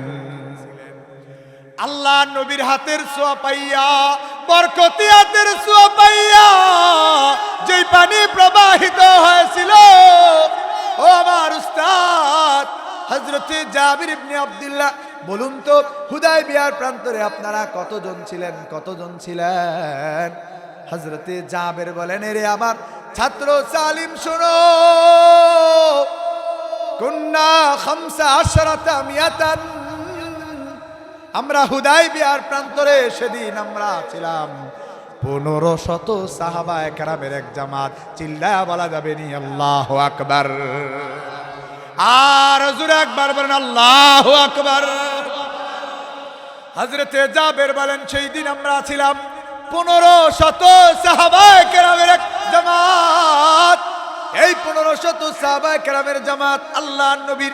আল্লাহর নবীর হাতের ছোঁয়া পাইয়া, বরকতি হাতের ছোঁয়া পাইয়া যেই পানি প্রবাহিত হয়েছিল, ও আমার উস্তাদ হযরত জাবির ইবনে আব্দুল্লাহ, বলুন তো হুদায়বিয়ার প্রান্তরে আপনারা কতজন ছিলেন? কতজন ছিলেন? হযরতে জাবের বলেন, এরে আমার ছাত্র সালিম শোনো, কুন্না 15 মিয়াতান, আমরা হুদায়বিয়ার প্রান্তরে সেদিন আমরা ছিলাম 1500 সাহাবায়ে কেরামের এক জামাত। চিল্লায়া বলা যাবে নি আল্লাহু আকবার? আর হুজুর একবার বলেন আল্লাহু আকবার। হযরতে জাবের বলেন, সেই দিন আমরা ছিলাম 1500 সাহাবায়ে কেরামের এক জামাত। এই 1500 সাহাবায়ে কেরামের জামাত আল্লাহর নবীর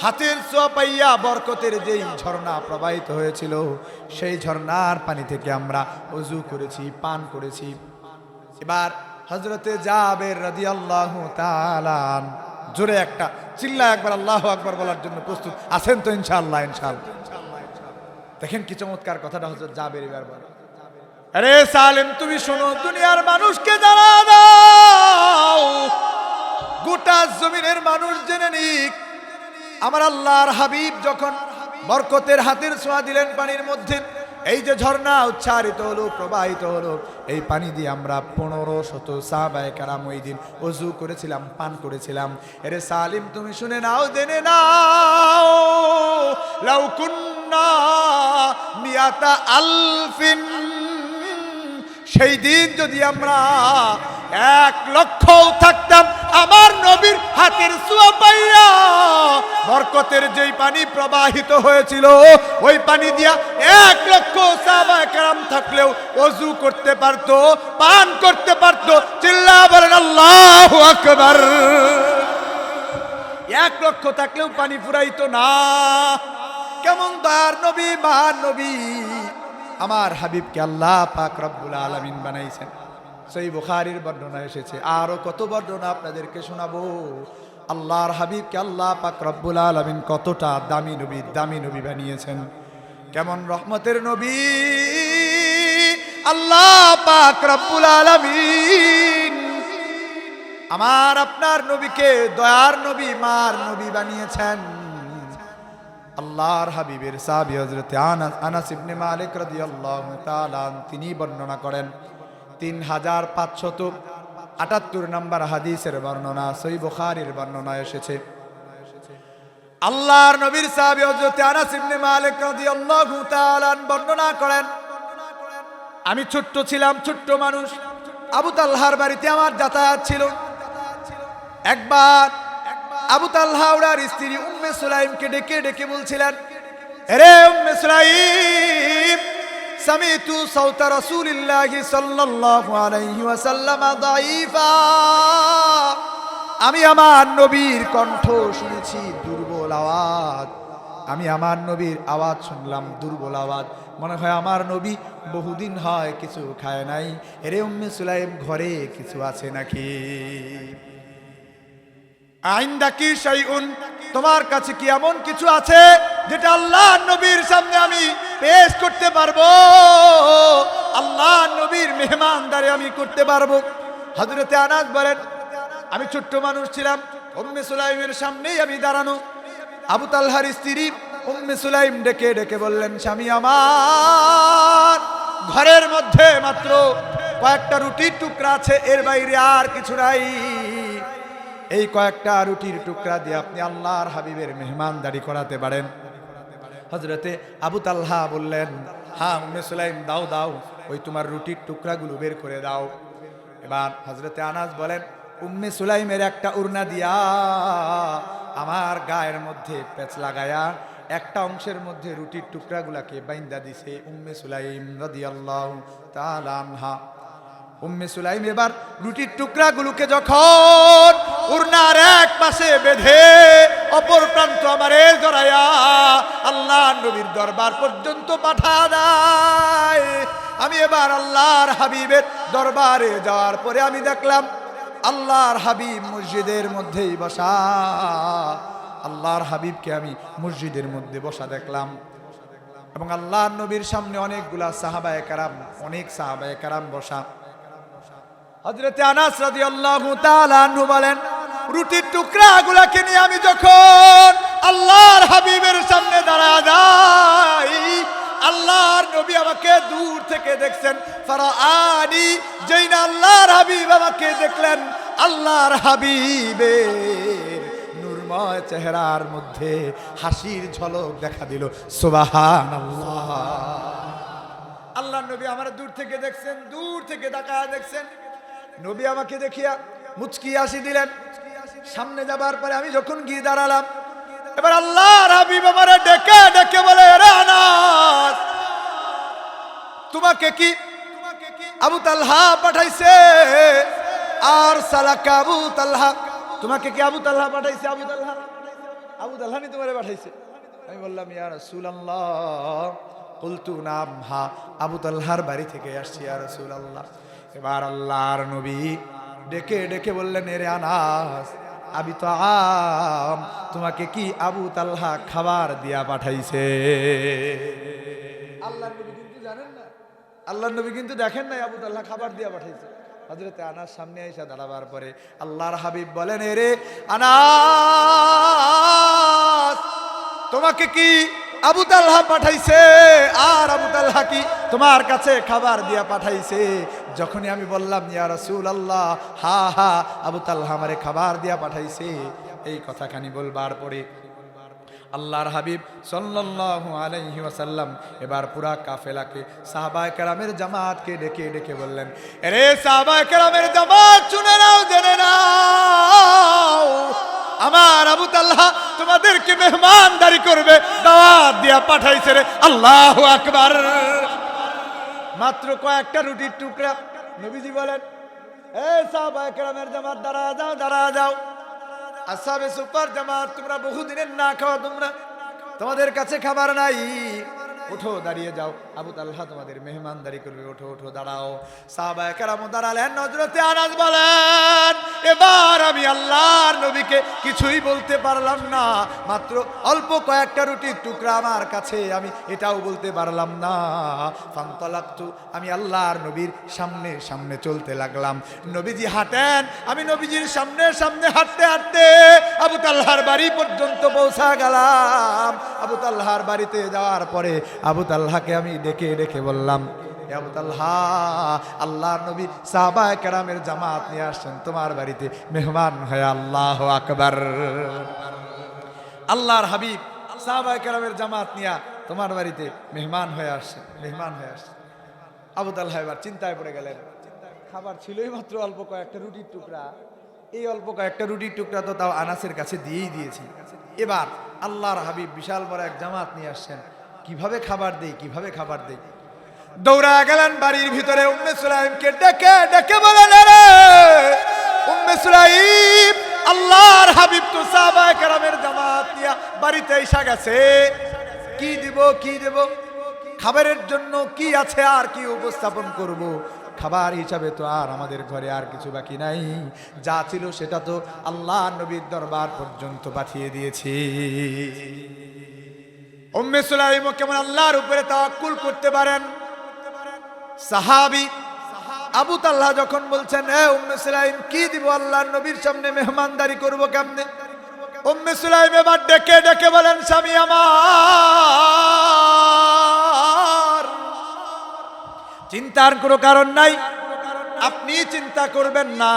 হাতের ছোঁয়া পাইয়া বরকতের যেই ঝর্ণা প্রবাহিত হয়েছিল, সেই ঝর্ণার পানি থেকে আমরা ওযু করেছি, পান করেছি। এবার হযরতে জাবের রাদিয়াল্লাহু তাআলা জোরে একটা চিল্লা একবার আল্লাহু আকবার বলার জন্য প্রস্তুত আছেন তো? ইনশাআল্লাহ, ইনশাআল্লাহ। দেখেন কি চমৎকার কথাটা হযরত জাবের এবার বলে, আরে সালেম তুমি শোনো, দুনিয়ার মানুষকে জানা দাও, গোটা জমিনের মানুষ জেনে নিক, আমার আল্লাহর হাবিব যখন বরকতের হাতের ছোঁয়া দিলেন পানির মধ্যে, এই যে ঝর্ণা উচ্চারিত হলো, প্রবাহিত হলো, এই পানি দিয়ে আমরা 1500 সাহাবায়ে কেরাম ওই দিন ওযু করেছিলাম, পান করেছিলাম। এরে সালিম তুমি শুনে নাও, জেনে নাও, লাউ কুন্না মিয়াতা আলফিন, সেই দিন যদি আমরা 1,00,000 থাকতাম, আমার নবীর হাতের ছোঁয়া পাইয়া বরকতের যেই পানি প্রবাহিত হয়েছিল, ওই পানি দিয়া 1,00,000 সাহাবায়ে কেরাম থাকলেও ওযু করতে পারতো, পান করতে পারতো। চিল্লা বলেন আল্লাহু আকবার। 1,00,000 থাকলেও পানি ফুরাইতো না। কেমন দয়ার নবী, মহান নবী, আমার হাবিবকে আল্লাহ পাক রব্বুল আলামিন বানাইছেন। সহিহ বুখারীর বর্ণনা এসেছে, আরো কত বর্ণনা আপনাদেরকে শোনাবো। আল্লাহর হাবিবকে আল্লাহ পাক রব্বুল আলামিন কতটা দামি নবী, দামি নবী বানিয়েছেন। কেমন রহমতের নবী আল্লাহ পাক রব্বুল আলামিন আমার আপনার নবীকে দয়ার নবী, মার নবী বানিয়েছেন। আল্লাহর হাবিবের সাহাবী হযরত আনাস ইবনে মালিক রাদিয়াল্লাহু তাআলা তিনি বর্ণনা করেন, 3578 নম্বর হাদিসের বর্ণনা, সহিহ বুখারীর বর্ণনা এসেছে। আল্লাহর নবীর সাহাবী হযরত আনাস ইবনে মালিক রাদিয়াল্লাহু তাআলা বর্ণনা করেন, আমি ছোট্ট ছিলাম, ছোট্ট মানুষ, আবু তালহার বাড়িতে আমার যাতায়াত ছিল। একবার আবু তালহা ওনার স্ত্রী উম্মে সুলাইমকে ডেকে ডেকে বলছিলেন, আরে উম্মে সুলাইম, সামিতু সাউতা রাসূলিল্লাহি সাল্লাল্লাহু আলাইহি ওয়াসাল্লাম দাঈফা, আমি আমার নবীর কণ্ঠ শুনেছি দুর্বল আওয়াজ, আমি আমার নবীর আওয়াজ শুনলাম দুর্বল আওয়াজ, মনে হয় আমার নবী বহুদিন হয় কিছু খায় নাই। এরে উম্মে সুলাইম, ঘরে কিছু আছে নাকি? আইন্দাকি শাইউন, তোমার কাছে কি এমন কিছু আছে যেটা আল্লাহর নবীর সামনে আমি পেশ করতে পারবো, আল্লাহর নবীর মেহমানদারি আমি করতে পারবো? হযরতে আনাস বলেন, আমি ছোট্ট মানুষ ছিলাম, উম্মে সুলাইমের সামনেই আমি দাঁড়ানো। আবু তালহার স্ত্রী উম্মে সুলাইম ডেকে ডেকে বললেন, স্বামী আমার, ঘরের মধ্যে মাত্র কয়েকটা রুটির টুকরা আছে, এর বাইরে আর কিছু নাই। এই কয়েকটা রুটির টুকরা দিয়ে আপনি আল্লাহর হাবিবের মেহমানদারি করাতে পারেন। হযরতে আবু তালহা বললেন, হ্যাঁ উম্মে সুলাইম, দাও দাও, ওই তোমার রুটির টুকরাগুলো বের করে দাও। এবার হযরতে আনাস বলেন, উম্মে সুলাইমের একটা উড়না দিয়া আমার গায়ের মধ্যে পেঁচ লাগায়া একটা অংশের মধ্যে রুটির টুকরাগুলাকে বাইন্দা দিছে উম্মে সুলাইম রাদিয়াল্লাহু তাআলা আনহা। উম্মে সুলাইম এবার রুটির টুকরাগুলোকে যখন উড়নার এক পাশে বেঁধে অপর প্রান্ত আমারে জড়ায়া আল্লাহর নবীর দরবার পর্যন্ত পাঠা দেয়। আমি এবার আল্লাহর হাবিবের দরবারে যাওয়ার পরে আমি দেখলাম আল্লাহর হাবিব মসজিদের মধ্যেই বসা। আল্লাহর হাবিবকে আমি মসজিদের মধ্যে বসা দেখলাম এবং আল্লাহর নবীর সামনে অনেকগুলা সাহাবায়ে কেরাম, অনেক সাহাবায়ে কেরাম বসা। হযরতে আনাস রাদিয়াল্লাহু তাআলা আনহু বলেন, রুটির টুকরাগুলোকে নিয়ে আমি যখন আল্লাহর হাবিবের সামনে দাঁড়ায় যাই, আল্লাহর নবী আমাকে দূর থেকে দেখছেন। ফারাআনি, যেই না আল্লাহর হাবিব আমাকে দেখলেন, আল্লাহর হাবিবের নূরময় চেহারার মধ্যে হাসির ঝলক দেখা দিল। সুবহানাল্লাহ। আল্লাহর নবী আমার দূর থেকে দেখছেন, দূর থেকে তাকায় দেখছেন। নবী আমাকে দেখিয়া মুচকি হাসি দিলেন। সামনে যাবার পরে আমি যখন গিয়ে দাঁড়ালাম, এবার আল্লাহর হাবিব আমারে ডেকে ডেকে বলে, রে আনাস, তোমাকে কি আবু তালহা পাঠাইছে? আর সালাকা আবু তালহা, তোমাকে কি আবু তালহা পাঠাইছে? আবু তালহা নি তোমারে পাঠাইছে? আমি বললাম, ইয়া রাসূলুল্লাহ। কুলতু নাম, হা, আবু তালহার বাড়ি থেকে আসছি ইয়া রাসূলুল্লাহ। এবার আল্লাহর নবী ডেকে ডেকে বললেন, এরে আনাস, আবি তো তোমাকে কি আবু তালহা খাবার দিয়া পাঠাইছে? আল্লাহর নবী কিন্তু জানেন না, আল্লাহর নবী কিন্তু দেখেন নাই আবু তালহা খাবার দিয়া পাঠাইছে। হযরতে আনাস সামনে এসে দাঁড়াবার পরে আল্লাহর হাবিব বলেন, এরে আনাস, তোমাকে কি আবু তালহা পাঠাইছে? আর আবু তালহা কি তোমার কাছে খাবার দিয়া পাঠাইছে? যখনই আমি বললাম, ইয়া রাসূলুল্লাহ, হা হা, আবু তালহা আমারে খাবার দিয়া পাঠাইছে, এই কথাখানি বলবার পরে আল্লাহর হাবিব সাল্লাল্লাহু আলাইহি ওয়াসাল্লাম এবার পুরা কাফেলাকে, সাহাবায়ে কেরামের জামাতকে ডেকে ডেকে বললেন, আরে সাহাবায়ে কেরামের জামাত, শুনে নাও, জেনে নাও, আমার আবু তালহা তোমাদেরকে মেহমানদারি করবে, দাওয়াত দিয়া পাঠাইছে রে। আল্লাহু আকবার। মাত্র কয়েকটা রুটির টুকরা। নবীজি বলেন, এ সাহাবায়ে কেরামের জামাত, দাঁড়া যাও, দাঁড়া যাও। আসহাবে সুফার জামাত, তোমরা বহুদিনের না খাওয়া, তোমাদের কাছে খাবার নাই, উঠো, দাঁড়িয়ে যাও, আবু তালহা তোমাদের মেহমানদারি করবে, ওঠো ওঠো, দাঁড়াও। সাহাবায়ে কেরাম দাঁড়ালেন। হযরতে আনাস বলেন, এবার আমি আল্লাহর নবীকে কিছুই বলতে পারলাম না। মাত্র অল্প কয়েকটা রুটির টুকরা আমার কাছে, আমি এটাও বলতে পারলাম না। ফান্তালাকতু, আমি আল্লাহর নবীর সামনে সামনে চলতে লাগলাম। নবীজি হাঁটেন, আমি নবীজির সামনে সামনে হাঁটতে হাঁটতে আবু তালহার বাড়ি পর্যন্ত পৌঁছা গেলাম। আবু তালহার বাড়িতে যাওয়ার পরে আবু তালহাকে আমি ডেকে ডেকে বললাম, আবু তালহা, আল্লাহর নবী সাহাবায়ে কেরামের জামাত নিয়ে আসছেন তোমার বাড়িতে মেহমান হয়ে। আল্লাহু আকবার। আল্লাহর হাবিব সাহাবায়ে কেরামের জামাত নিয়ে তোমার বাড়িতে মেহমান হয়ে আসছেন, মেহমান হয়ে আসছেন। আবু তালহা এবার চিন্তায় পড়ে গেলেন। খাবার ছিলই মাত্র অল্প কয়েকটা রুটির টুকরা। এই অল্প কয়েকটা রুটির টুকরা তো তাও আনাসের কাছে দিয়েই দিয়েছি। এবার আল্লাহর হাবিব বিশাল বড় এক জামাত নিয়ে আসছেন, কিভাবে খাবার দেই, কিভাবে খাবার দেই। দৌড়া গেলেন বাড়ির ভিতরে, উম্মে সুলাইমকে ডেকে ডেকে বলেন, রে উম্মে সুলাইম, আল্লাহর হাবিব তো সাহাবায়ে কেরামের জামাত নিয়ে বাড়িতে এসে গেছে, কি দিব, কি দেব, খাবারের জন্য কি আছে আর কি উপস্থাপন করব? খাবার হিসাবে তো আর আমাদের ঘরে আর কিছু বাকি নাই, যা ছিল সেটা তো আল্লাহর নবীর দরবার পর্যন্ত পাঠিয়ে দিয়েছি। উম্মে সুলাইম কেমন আল্লাহর উপরে তাওয়াক্কুল করতে পারেন? সাহাবী আবু তালহা যখন বলছেন, এ উম্মে সুলাইম কি দিব আল্লাহর নবীর সামনে মেহমানদারি করব কেমনে? উম্মে সুলাইম এবার ডেকে ডেকে বলেন, স্বামী আমার, চিন্তার কোনো কারণ নাই, আপনি চিন্তা করবেন না,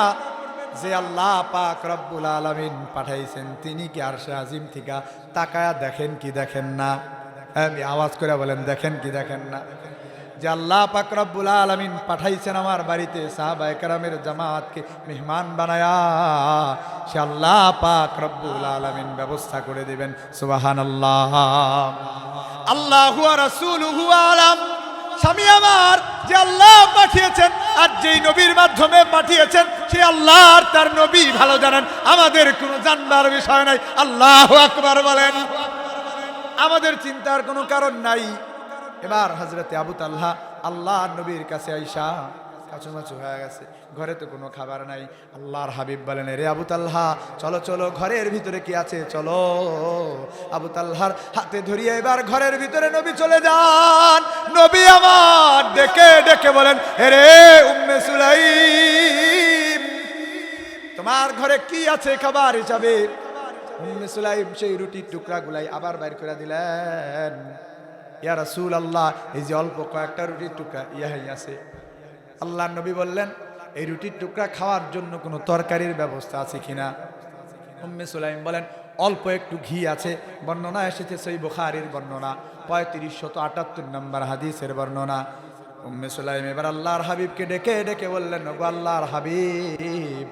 যে আল্লাহ পাক রব্বুল আলামিন পাঠাইছেন তিনি কি আরশে আজিম থেকে তাকায়া দেখেন কি দেখেন না? আমি আওয়াজ করে বলেন, দেখেন কি দেখেন না? যে আল্লাহ পাক রব্বুল আলামিন পাঠাইছেন আমার বাড়িতে সাহাবায়ে কেরামের জামাতকে মেহমান বানায়া, সে আল্লাহ পাক রব্বুল আলামিন ব্যবস্থা করে দিবেন। সুবহানাল্লাহ। আল্লাহু ওয়া রাসূলুহু আলাম। স্বামী আমার, যে আল্লাহ পাঠিয়েছেন আর যেই নবীর মাধ্যমে পাঠিয়েছেন সে আল্লাহ আর তার নবী ভালো জানেন, আমাদের কোনো জানবার বিষয় নাই। আল্লাহু আকবার বলেন। আমাদের চিন্তার কোনো কারণ নাই। এবার হযরতে আবু তালহা আল্লাহর নবীর কাছে আইসা কাছুমাছু হয়ে গেছে, ঘরে তো কোনো খাবার নাই। আল্লাহর হাবিব বলেন, রে আবু তালহা চলো চলো, ঘরের ভিতরে কি আছে চলো। আবু তালহার হাতে ধরিয়ে এবার ঘরের ভিতরে নবী চলে যান। নবী আমার ডেকে ডেকে বলেন, রে উম্মে সুলাইম, তোমার ঘরে কি আছে খাবার হিসাবে? উম্মে সুলাইম সেই রুটির টুকরাগুলাই আবার বাইর করে দিলেন। ইয়া রাসূলুল্লাহ, এই যে অল্প কয়েকটা রুটির টুকরা ইহাই আছে। আল্লাহর নবী বললেন, এই রুটির টুকরা খাওয়ার জন্য কোনো তরকারির ব্যবস্থা আছে কিনা? উম্মে সুলাইম বলেন, অল্প একটু ঘি আছে। বর্ণনা এসেছে সহিহ বুখারীর বর্ণনা 3578 নম্বর হাদিসের বর্ণনা। উম্মে সুলাইম এবার আল্লাহর হাবিবকে ডেকে ডেকে বললেন, ওগো আল্লাহর হাবিব,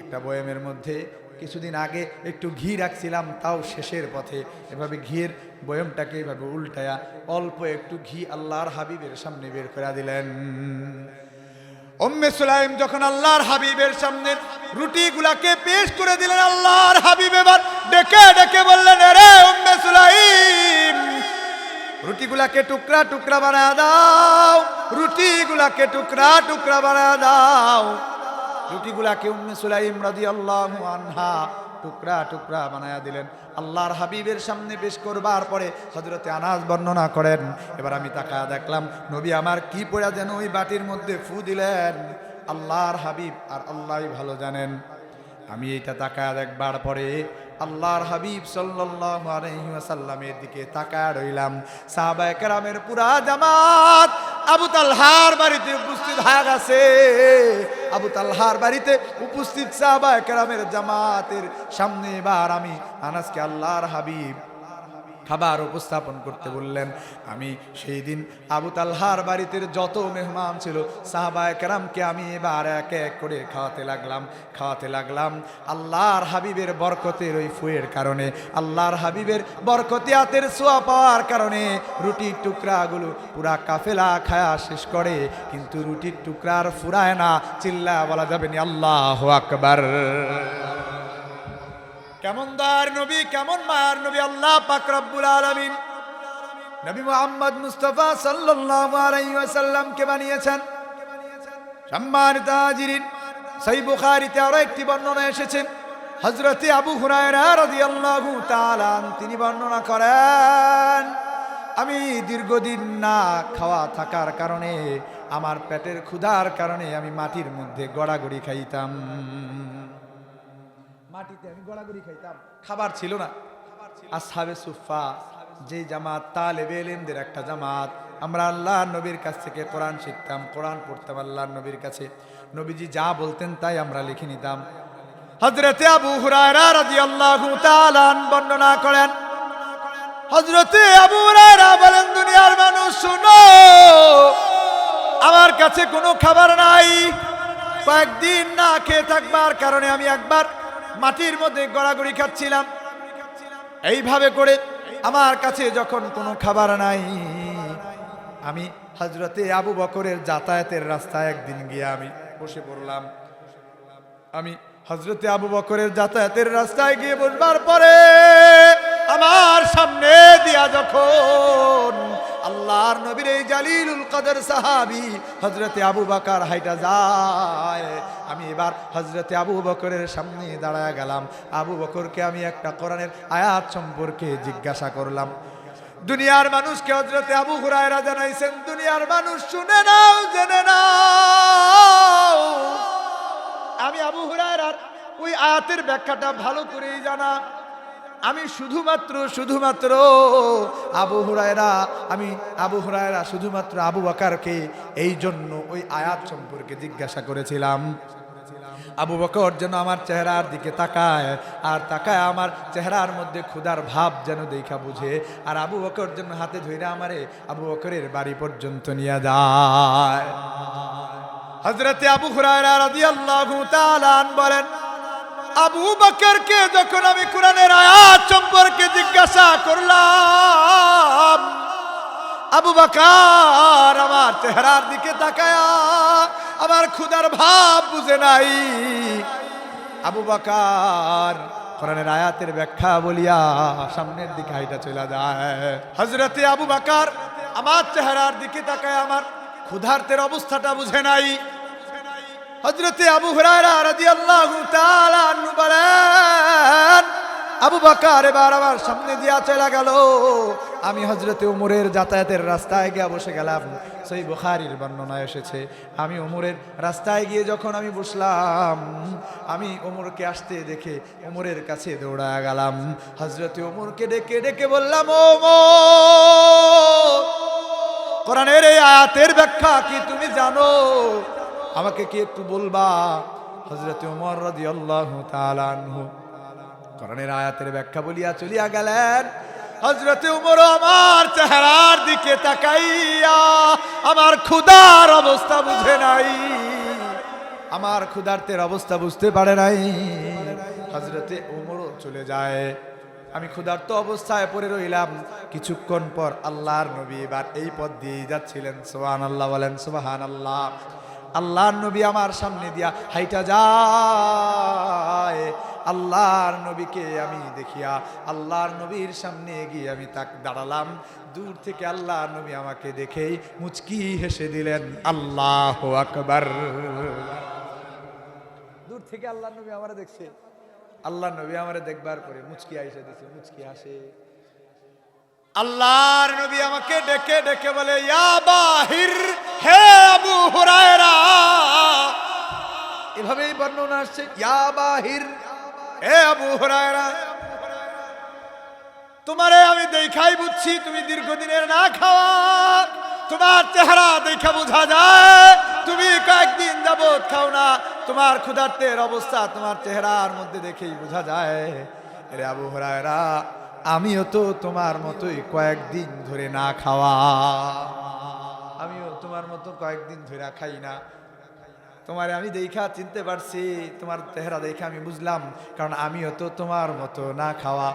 একটা বয়ামের মধ্যে কিছুদিন আগে একটু ঘি রাখছিলাম, তাও শেষের পথে। এভাবে ঘিয়ের বয়ামটাকে এভাবে উল্টায়া অল্প একটু ঘি আল্লাহর হাবিবের সামনে বের করে দিলেন। উম্মে সুলাইম যখন আল্লাহর হাবিবের সামনে রুটিগুলাকে পেশ করে দিলেন, আল্লাহর হাবিব এবার ডেকে ডেকে বললেন, রে উম্মে সুলাইম, রুটিগুলাকে টুকরা টুকরা বানায় দাও, রুটিগুলাকে টুকরা টুকরা বানায় দাও। রুটিগুলাকে উম্মে সুলাইম রাদিয়াল্লাহু আনহা টুকরা টুকরা বানায়া দিলেন। আল্লাহর হাবিবের সামনে পেশ করবার পরে হযরতে আনাস বর্ণনা করেন, এবার আমি তাকায়া দেখলাম নবী আমার কি পড়া যেন ওই বাটির মধ্যে ফু দিলেন। আল্লাহর হাবিব আর আল্লাহই ভালো জানেন। আমি এইটা তাকায়া দেখবার পরে আল্লাহর হাবিব সাল্লাল্লাহু আলাইহি ওয়াসাল্লামের দিকে তাকায়া রইলাম। সাহাবায়ে কেরামের পুরা জামাত আবু তালহার বাড়িতে উপস্থিত হয়ে গেছে। আবু তালহার বাড়িতে উপস্থিত সাহাবায়ে কেরামের জামাতের সামনে এবার আমি আনাসকে আল্লাহর হাবিব খাবার উপস্থাপন করতে বললেন। আমি সেই দিন আবু তালহার বাড়িতে যত মেহমান ছিল সাহাবায়ে কেরামকে আমি এবার এক এক করে খাওয়াতে লাগলাম। আল্লাহর হাবিবের বরকতের ওই ফুয়ের কারণে, আল্লাহর হাবিবের বরকতিয়াতের ছোঁয়া পাওয়ার কারণে রুটির টুকরাগুলো পুরা কাফেলা খায়া শেষ করে, কিন্তু রুটির টুকরার ফুরায় না। চিল্লা বলা যাবে না আল্লাহু আকবার। কেমন দয়ার নবী, কেমন মায়ার নবী আল্লাহ পাক রব্বুল আলামিন নবী মুহাম্মদ মুস্তাফা সাল্লাল্লাহু আলাইহি ওয়াসাল্লামকে বানিয়েছেন। সম্মানিত হাজিরিন, সহিহ বুখারীতে আরো একটি বর্ণনা এসেছে। হযরতে আবু হুরায়রা রাদিয়াল্লাহু তাআলা তিনি বর্ণনা করেন, আমি দীর্ঘদিন না খাওয়া থাকার কারণে, আমার পেটের ক্ষুধার কারণে আমি মাটির মধ্যে গড়াগড়ি খাইতাম। মাটিতে আমি গড়াগড়ি খাইতাম, খাবার ছিল না। আসহাবে সুফা যে জামাত, তালেবে ইলমদের একটা জামাত, আমরা আল্লাহর নবীর কাছ থেকে কোরআন শিখতাম, কোরআন পড়তাম আল্লাহর নবীর কাছে। নবীজি যা বলতেন তাই আমরা লিখে নিতাম। হযরতে আবু হুরায়রা রাদিয়াল্লাহু তাআলা বর্ণনা করেন, হযরতে আবু হুরায়রা বলেন, দুনিয়ার মানুষ শুনো, আমার কাছে কোনো খাবার নাই। কয়েকদিন না খেয়ে থাকবার কারণে আমি একবার মাটির মধ্যে গড়াগড়ি খাচ্ছিলাম। এইভাবে করে আমার কাছে যখন কোনো খাবার নাই, আমি হযরতে আবু বকরের যাতায়াতের রাস্তায় একদিন গিয়ে আমি বসে পড়লাম। আমি হযরতে আবু বকরের যাতায়াতের রাস্তায় গিয়ে বসবার পরে আমার সামনে দিয়া যখন আল্লাহর নবীর এই জালিলুল কদর সাহাবী হযরতে আবু বকর হাইটা যায়, আমি এবার হযরতে আবু বকরের সামনে দাঁড়ায় গেলাম। আবু বকরকে আমি একটা কোরআনের আয়াত সম্পর্কে জিজ্ঞাসা করলাম। দুনিয়ার মানুষকে হযরতে আবু হুরায়রা জানাইছেন, দুনিয়ার মানুষ শুনে নাও, জেনে নাও, আমি আবু হুরায়রার ওই আয়াতের ব্যাখ্যাটা ভালো করেই জানা। আমি শুধুমাত্র আবু হুরায়রা শুধুমাত্র আবু বকরকে এই জন্য ওই আয়াত সম্পর্কে জিজ্ঞাসা করেছিলাম। আবু বকর যেন আমার চেহারার দিকে তাকায়, আর তাকায় আমার চেহারার মধ্যে ক্ষুধার ভাব যেন দেখা বুঝে, আর আবু বকর যেন হাতে ধরে আমারে আবু বকরের বাড়ি পর্যন্ত নিয়ে যায়। হযরতে আবু হুরায়রা রাদিয়াল্লাহু তাআলা আনহু বলেন, আবু বকরকে যখন আমি কোরআনের আয়াত সম্পর্কে জিজ্ঞাসা করলাম, আবু বকর আমার চেহারার দিকে তাকায়া আমার ক্ষুধার ভাব বুঝে নাই। আবু বকর কোরআনের আয়াতের ব্যাখ্যা বলিয়া সামনের দিকে হাইটা চলে যায়। হযরতে আবু বকর আমার চেহারার দিকে তাকায় আমার ক্ষুধার্তের অবস্থাটা বুঝে নাই। হযরতে আবু হুরায়রা রাদিয়াল্লাহু তাআলা আনহু বলেন, আবু বকর এবার আমার সামনে দিয়া চলে গেল। আমি হযরতে ওমরের যাতায়াতের রাস্তায় গিয়ে বসে গেলাম। সহিহ বুখারীর বর্ণনায় এসেছে, আমি ওমরের রাস্তায় গিয়ে যখন আমি বসলাম, আমি ওমরকে আসতে দেখে ওমরের কাছে দৌড়া গেলাম। হযরতে ওমরকে ডেকে ডেকে বললাম, ওমর, কোরআনের এই আয়াতের ব্যাখ্যা কি তুমি জানো? আমাকে কি একটু বলবা? হযরতে ওমর রাদিয়াল্লাহু তাআলা আনহু কোরআনের আয়াতের ব্যাখ্যা বলিয়া চলিয়া গেলেন। হযরতে ওমর আমার চেহারার দিকে তাকাইয়া আমার ক্ষুধার অবস্থা বুঝে নাই, আমার ক্ষুধার্তের অবস্থা বুঝতে পারে নাই। হযরতে ওমরও চলে যায়। আমি ক্ষুধার্ত অবস্থায় পড়ে রইলাম। কিছুক্ষণ পর আল্লাহর নবী এবার এই পথ দিয়ে যাচ্ছিলেন। সুবহানাল্লাহ বলেন, সুবহানাল্লাহ। আল্লাহর নবী আমার সামনে দিয়া হাইটা যায়। আল্লাহর নবীকে আমি দেখিয়া আল্লাহর নবীর সামনে গিয়ে আমি তাক দাঁড়ালাম। দূর থেকে আল্লাহর নবী আমাকে দেখেই মুচকি হেসে দিলেন। আল্লাহু আকবার। দূর থেকে আল্লাহর নবী আমারে দেখছে। আল্লাহর নবী আমারে দেখবার পরে মুচকি হেসে দিছে, মুচকি হাসে। আল্লাহর নবী আমাকে ডেকে ডেকে বলে, ইয়া বাহির, হে আবু হুরায়রা। এভাবেই বর্ণনা আসছে, ইয়া বাহির, হে আবু হুরায়রা, তোমারে আমি দেখাই বুঝছি তুমি দীর্ঘদিনের না খাওয়া। তোমার চেহারা দেখা বোঝা যায় তুমি কয়েকদিন যাবত খাও না। তোমার ক্ষুধার্তের অবস্থা তোমার চেহারার মধ্যে দেখেই বোঝা যায়। রে আবু হুরায়রা, আমিও তো তোমার মতোই কয়েকদিন ধরে না খাওয়া, আমিও তোমার মতো কয়েকদিন ধরে খাই না। তোমার আমি দেখা চিনতে পারছি, তোমার চেহারা দেখে আমি বুঝলাম, কারণ আমিও তো তোমার মতো না খাওয়া।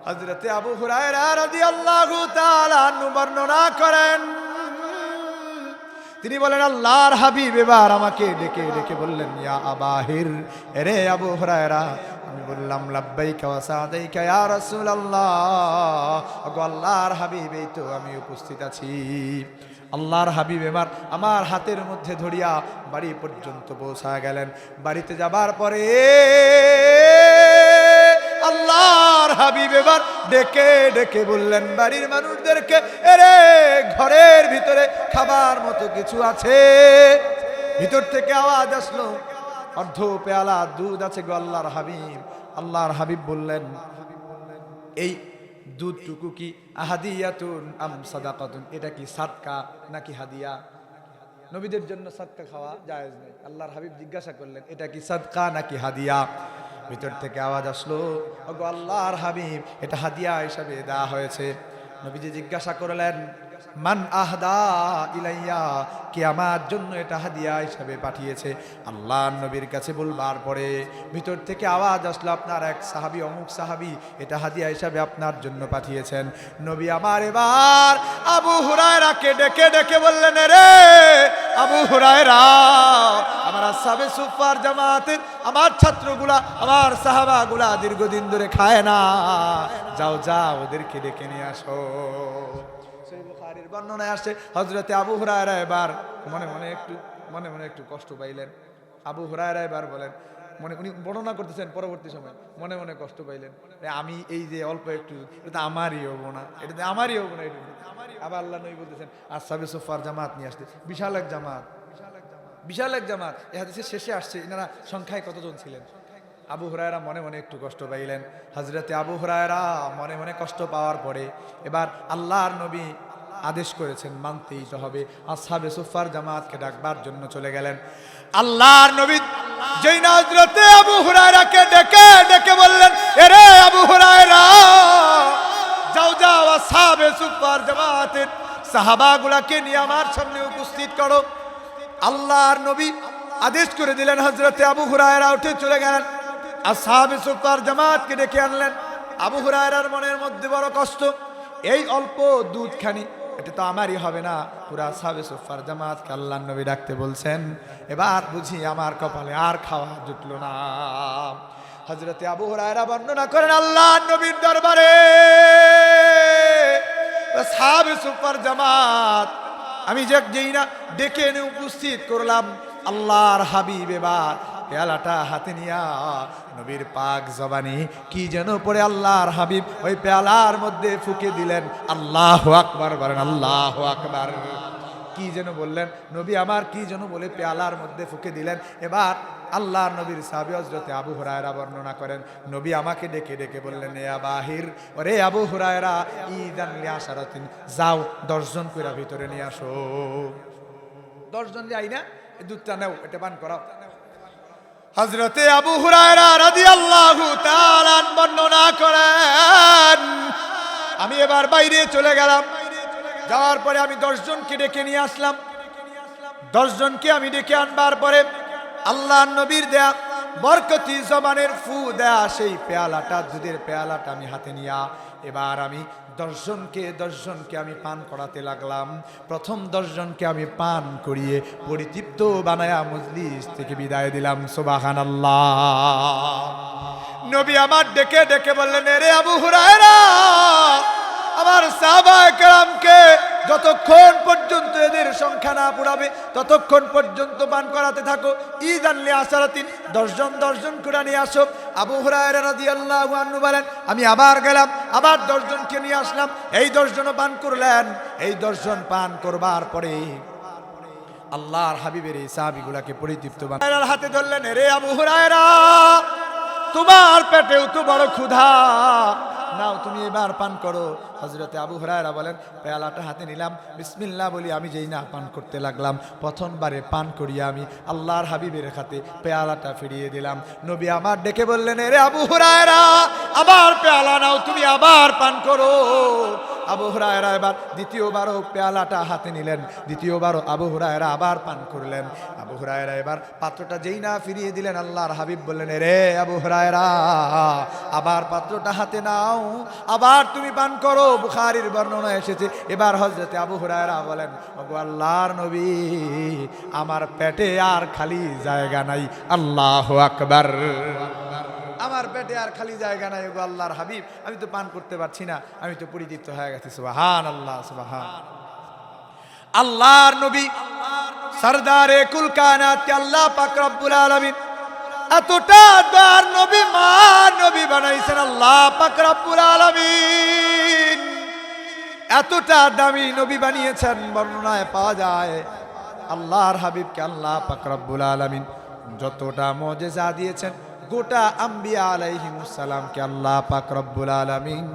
হযরতে আবু হুরায়রা রাদিয়াল্লাহু তাআলা আনহু বর্ণনা করেন, তিনি বলেন, আল্লাহর হাবিব এবার আমাকে ডেকে ডেকে বললেন, ইয়া আবাহির, রে আবু হুরায়রা। আমি বললাম, লাব্বাইকা ওয়া সাদাইকা ইয়া রাসূলুল্লাহ। ওগো আল্লাহর হাবিব, এই তো আমি উপস্থিত আছি। আল্লাহর হাবিব এবার আমার হাতের মধ্যে ধরিয়া বাড়ি পর্যন্ত পৌঁছা গেলেন। বাড়িতে যাবার পরে আল্লাহর হাবিব এবার ডেকে ডেকে বললেন বাড়ির মানুষদেরকে, এরে ঘরের ভিতরে খাবার মতো কিছু আছে? ভিতর থেকে আওয়াজ আসলো, অর্ধ পেয়ালা দুধ আছে গো আল্লাহর হাবিব। আল্লাহর হাবিব বললেন, এই দুধটুকু কি আহাদিয়াতুন আম সাদাকাতুন? এটা কি সাদকা নাকি হাদিয়া? নবীদের জন্য সাদকা খাওয়া জায়েজ নেই। আল্লাহর হাবিব জিজ্ঞাসা করলেন, এটা কি সাদকা নাকি হাদিয়া? ভিতর থেকে আওয়াজ আসলো, ওগো আল্লাহর হাবিব, এটা হাদিয়া হিসাবে দেওয়া হয়েছে। নবীজি জিজ্ঞাসা করলেন, মান আহদা ইলাইয়া, কে আমার জন্য এটা হাদিয়া হিসাবে পাঠিয়েছে? আল্লাহর নবীর কাছে বলবার পরে ভিতর থেকে আওয়াজ আসলো, আপনার এক সাহাবী, অমুক সাহাবী এটা হাদিয়া হিসাবে আপনার জন্য পাঠিয়েছেন। নবী আমার এবার আবু হুরায়রাকে ডেকে ডেকে বললেন, রে আবু হুরায়রা, আমার আসহাবে সুফফার জামাতের আমার ছাত্রগুলা, আমার সাহাবাগুলা দীর্ঘদিন ধরে খায় না, যাও যাও ওদেরকে ডেকে নিয়ে আসো। বুখারীর বর্ণনায় আসে, হযরতে আবু হুরায়রা এবার মনে মনে একটু কষ্ট পাইলেন। আবু হুরায়রা এবার বলেন, উনি বর্ণনা করতেছেন পরবর্তী সময়, মনে মনে কষ্ট পাইলেন, আমি এই যে অল্প একটু, এটা আমারই হবো না, এটা আমারই হবো না। আবার আল্লাহ নবী বলতেছেন, আসহাবে সুফফার জামাত নিয়ে আসতে, বিশাল এক জামাত, বিশাল এক জামাত। এই হাদিসের শেষে আসছে এনারা সংখ্যায় কতজন ছিলেন। আবু হুরায়রা মনে মনে একটু কষ্ট পাইলেন। হযরতে আবু হুরায়রা মনে মনে কষ্ট পাওয়ার পরে এবার আল্লাহর নবী আদেশ করেছেন, মানতেই তো হবে। আসহাবে সুফফার জামাতকে ডাকবার জন্য চলে গেলেন। আল্লাহর নবী যেই না হযরতে আবু হুরায়রাকে ডেকে ডেকে বললেন, এরে আবু হুরায়রা, যাও যাও আসহাবে সুফফার জামাতের সাহাবাগুলোকে নিয়ে আমার সামনে উপস্থিত করো। আল্লাহর নবী আদেশ করে দিলেন। হযরতে আবু হুরায়রা উঠে চলে গেলেন, আসহাবে সুফফার জামাতকে ডেকে আনলেন। আবু হুরায়রার মনের মধ্যে বড় কষ্ট, এই অল্প দুধখানি এটা তো আমারই হবে না, পুরা আসহাবে সুফফার জামাতকে আল্লাহর নবী ডাকতে বলছেন। এবার বুঝি আমার কপালে আর খাওয়া জুটলো না। হযরতে আবু হুরায়রা বর্ণনা করেন, আল্লাহর নবীর দরবারে আসহাবে সুফফার জামাত আমি যেই না ডেকে এনে উপস্থিত করলাম, আল্লাহর হাবিব এবার পেয়ালাটা হাতে নিয়া নবীর পাক জবানি কি যেন পড়ে আল্লাহর হাবিব ওই পেয়ালার মধ্যে ফুঁকে দিলেন। আল্লাহু আকবার বলেন, আল্লাহু আকবার। কি যেন বললেন নবী আমার, কি যেন বলে পেয়ালার মধ্যে ফুঁকে দিলেন। এবার আল্লাহর নবীর সাহাবী হযরতে আবু হুরায়রা বর্ণনা করেন, নবী আমাকে ডেকে ডেকে বললেন, এ বাহির, ওরে আবু হুরায়রা, ইদান লিআশারাতিন, যাও 10 জন কইরা ভিতরে নিয়ে আসো। 10 জন যাই না, এই দুধটা নাও, এটা পান করাও। হযরতে আবু হুরায়রা রাদিয়াল্লাহু তাআলা বর্ণনা করেন, আমি এবার বাইরে চলে গেলাম। যাওয়ার পরে আমি 10 জনকে ডেকে নিয়ে আসলাম। 10 জনকে আমি ডেকে আনবার পরে আল্লাহর নবীর দেয়া বরকতি জবানের ফু দেয়া সেই পেয়ালাটা, দুধের পেয়ালাটা আমি হাতে নিয়া এবার আমি 10 জনকে আমি পান করাতে লাগলাম। প্রথম 10 জনকে আমি পান করিয়ে পরিতৃপ্ত বানায়া মজলিস থেকে বিদায় দিলাম। সুবহানাল্লাহ। নবী আমার ডেকে ডেকে বললেন, এরে আবু হুরায়রা, আমার সাহাবায়ে কেরামকে যতক্ষণ পর্যন্ত এদের সংখ্যা না পুরাবে ততক্ষণ পর্যন্ত পান করাতে থাকো। ইযান লিআশারাতিন, 10 জন করে নিয়ে আসো। আবু হুরায়রা রাদিয়াল্লাহু আনহু বলেন, আমি আবার গেলাম, আবার 10 জনকে নিয়ে আসলাম। এই 10 জনও পান করলেন। এই 10 জন পান করবার পরে আল্লাহর হাবিবের এই সাহাবীগুলোকে পরিতৃপ্ত বানার হাতে ধরলেন, রে আবু হুরায়রা, তোমার পেটেও তো বড় ক্ষুধা, নাও তুমি এবার পান করো। হযরতে আবু হুরায়রা বলেন, পেয়ালাটা হাতে নিলাম, বিসমিল্লাহ বলি আমি যেই না পান করতে লাগলাম, প্রথমবারে পান করিয়া আমি আল্লাহর হাবিবের হাতে পেয়ালাটা ফিরিয়ে দিলাম। নবী আমার ডেকে বললেন, এরে আবু হুরায়রা, আবার পেয়ালা নাও, তুমি আবার পান করো। আবু হুরায়রা এবার দ্বিতীয়বারও পেয়ালাটা হাতে নিলেন। দ্বিতীয়বারও আবু হুরায়রা আবার পান করলেন। আবু হুরায়রা এবার পাত্রটা যেই না ফিরিয়ে দিলেন, আল্লাহর হাবিব বললেন, রে আবু হুরায়রা, আবার পাত্রটা হাতে নাও, আবার তুমি পান করো। বুখারীর বর্ণনা এসেছে। এবার হযরতে আবু হুরায়রা বলেন, ওগো আল্লাহর নবী, আমার পেটে আর খালি জায়গা নাই। আল্লাহু আকবার। আমার পেটে আর খালি জায়গা নাই, ওগো আল্লাহর হাবিব, আমি তো পান করতে পারছি না, আমি তো পরিতৃপ্ত হয়ে গেছি। সুবহানাল্লাহ, সুবহান। আল্লাহর নবী সরদারে কুল কায়নাত কে আল্লাহ পাক রব্বুল আলামিন এতটা দয়ার নবী, মা নবী বানাইছেন আল্লাহ পাক রব্বুল আলামিন। এতটা দামি নবী বানিয়েছেন, বর্ণনায় পাওয়া যায় আল্লাহর হাবিবকে আল্লাহ পাক রব্বুল আলামিন যতটা মুজিজা দিয়েছেন, গোটা আম্বিয়া আলাইহিমুস সালামকে আল্লাহ পাক রব্বুল আলামিন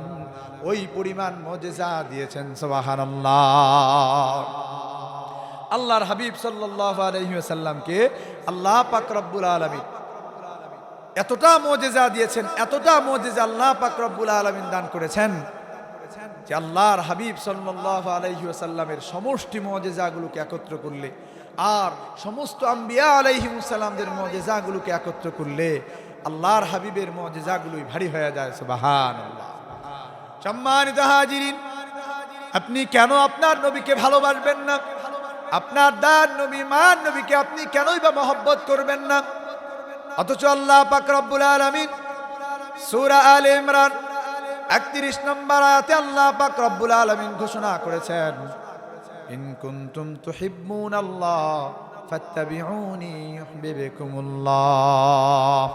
ওই পরিমাণ মুজিজা দিয়েছেন। সুবহানাল্লাহ। আল্লাহর হাবিব সাল্লাল্লাহু আলাইহি ওয়াসাল্লামকে আল্লাহ পাক রব্বুল আলামিন এতটা মুজিজা দিয়েছেন, এতটা মুজিজা আল্লাহ পাক রব্বুল আলামিন দান করেছেন যে আল্লাহর হাবিব সাল্লাল্লাহু আলাইহি ওয়াসাল্লামের সমষ্টি মুজিজাগুলোকে একত্র করলে আর সমস্ত আম্বিয়া আলাইহিমুস সালামদের মুজিজাগুলোকে একত্র করলে আল্লাহর হাবিবের মুজিজাগুলোই ভারী হয়ে যায়। সুবহানাল্লাহ। সম্মানিত হাজিরিন, আপনি কেন আপনার নবীকে ভালোবাসবেন না? আপনার দান নবী, মান নবীকে আপনি কেনই বা মহব্বত করবেন না? অথচ আল্লাহ পাক রব্বুল আলামিন সূরা আলে ইমরান 31 নম্বর আয়াতে আল্লাহ পাক রব্বুল আলামিন ঘোষণা করেছেন, ইন কুনতুম তুহিব্বুনাল্লাহ ফাত্তাবিউনি ইউহিব্বুকুমুল্লাহ।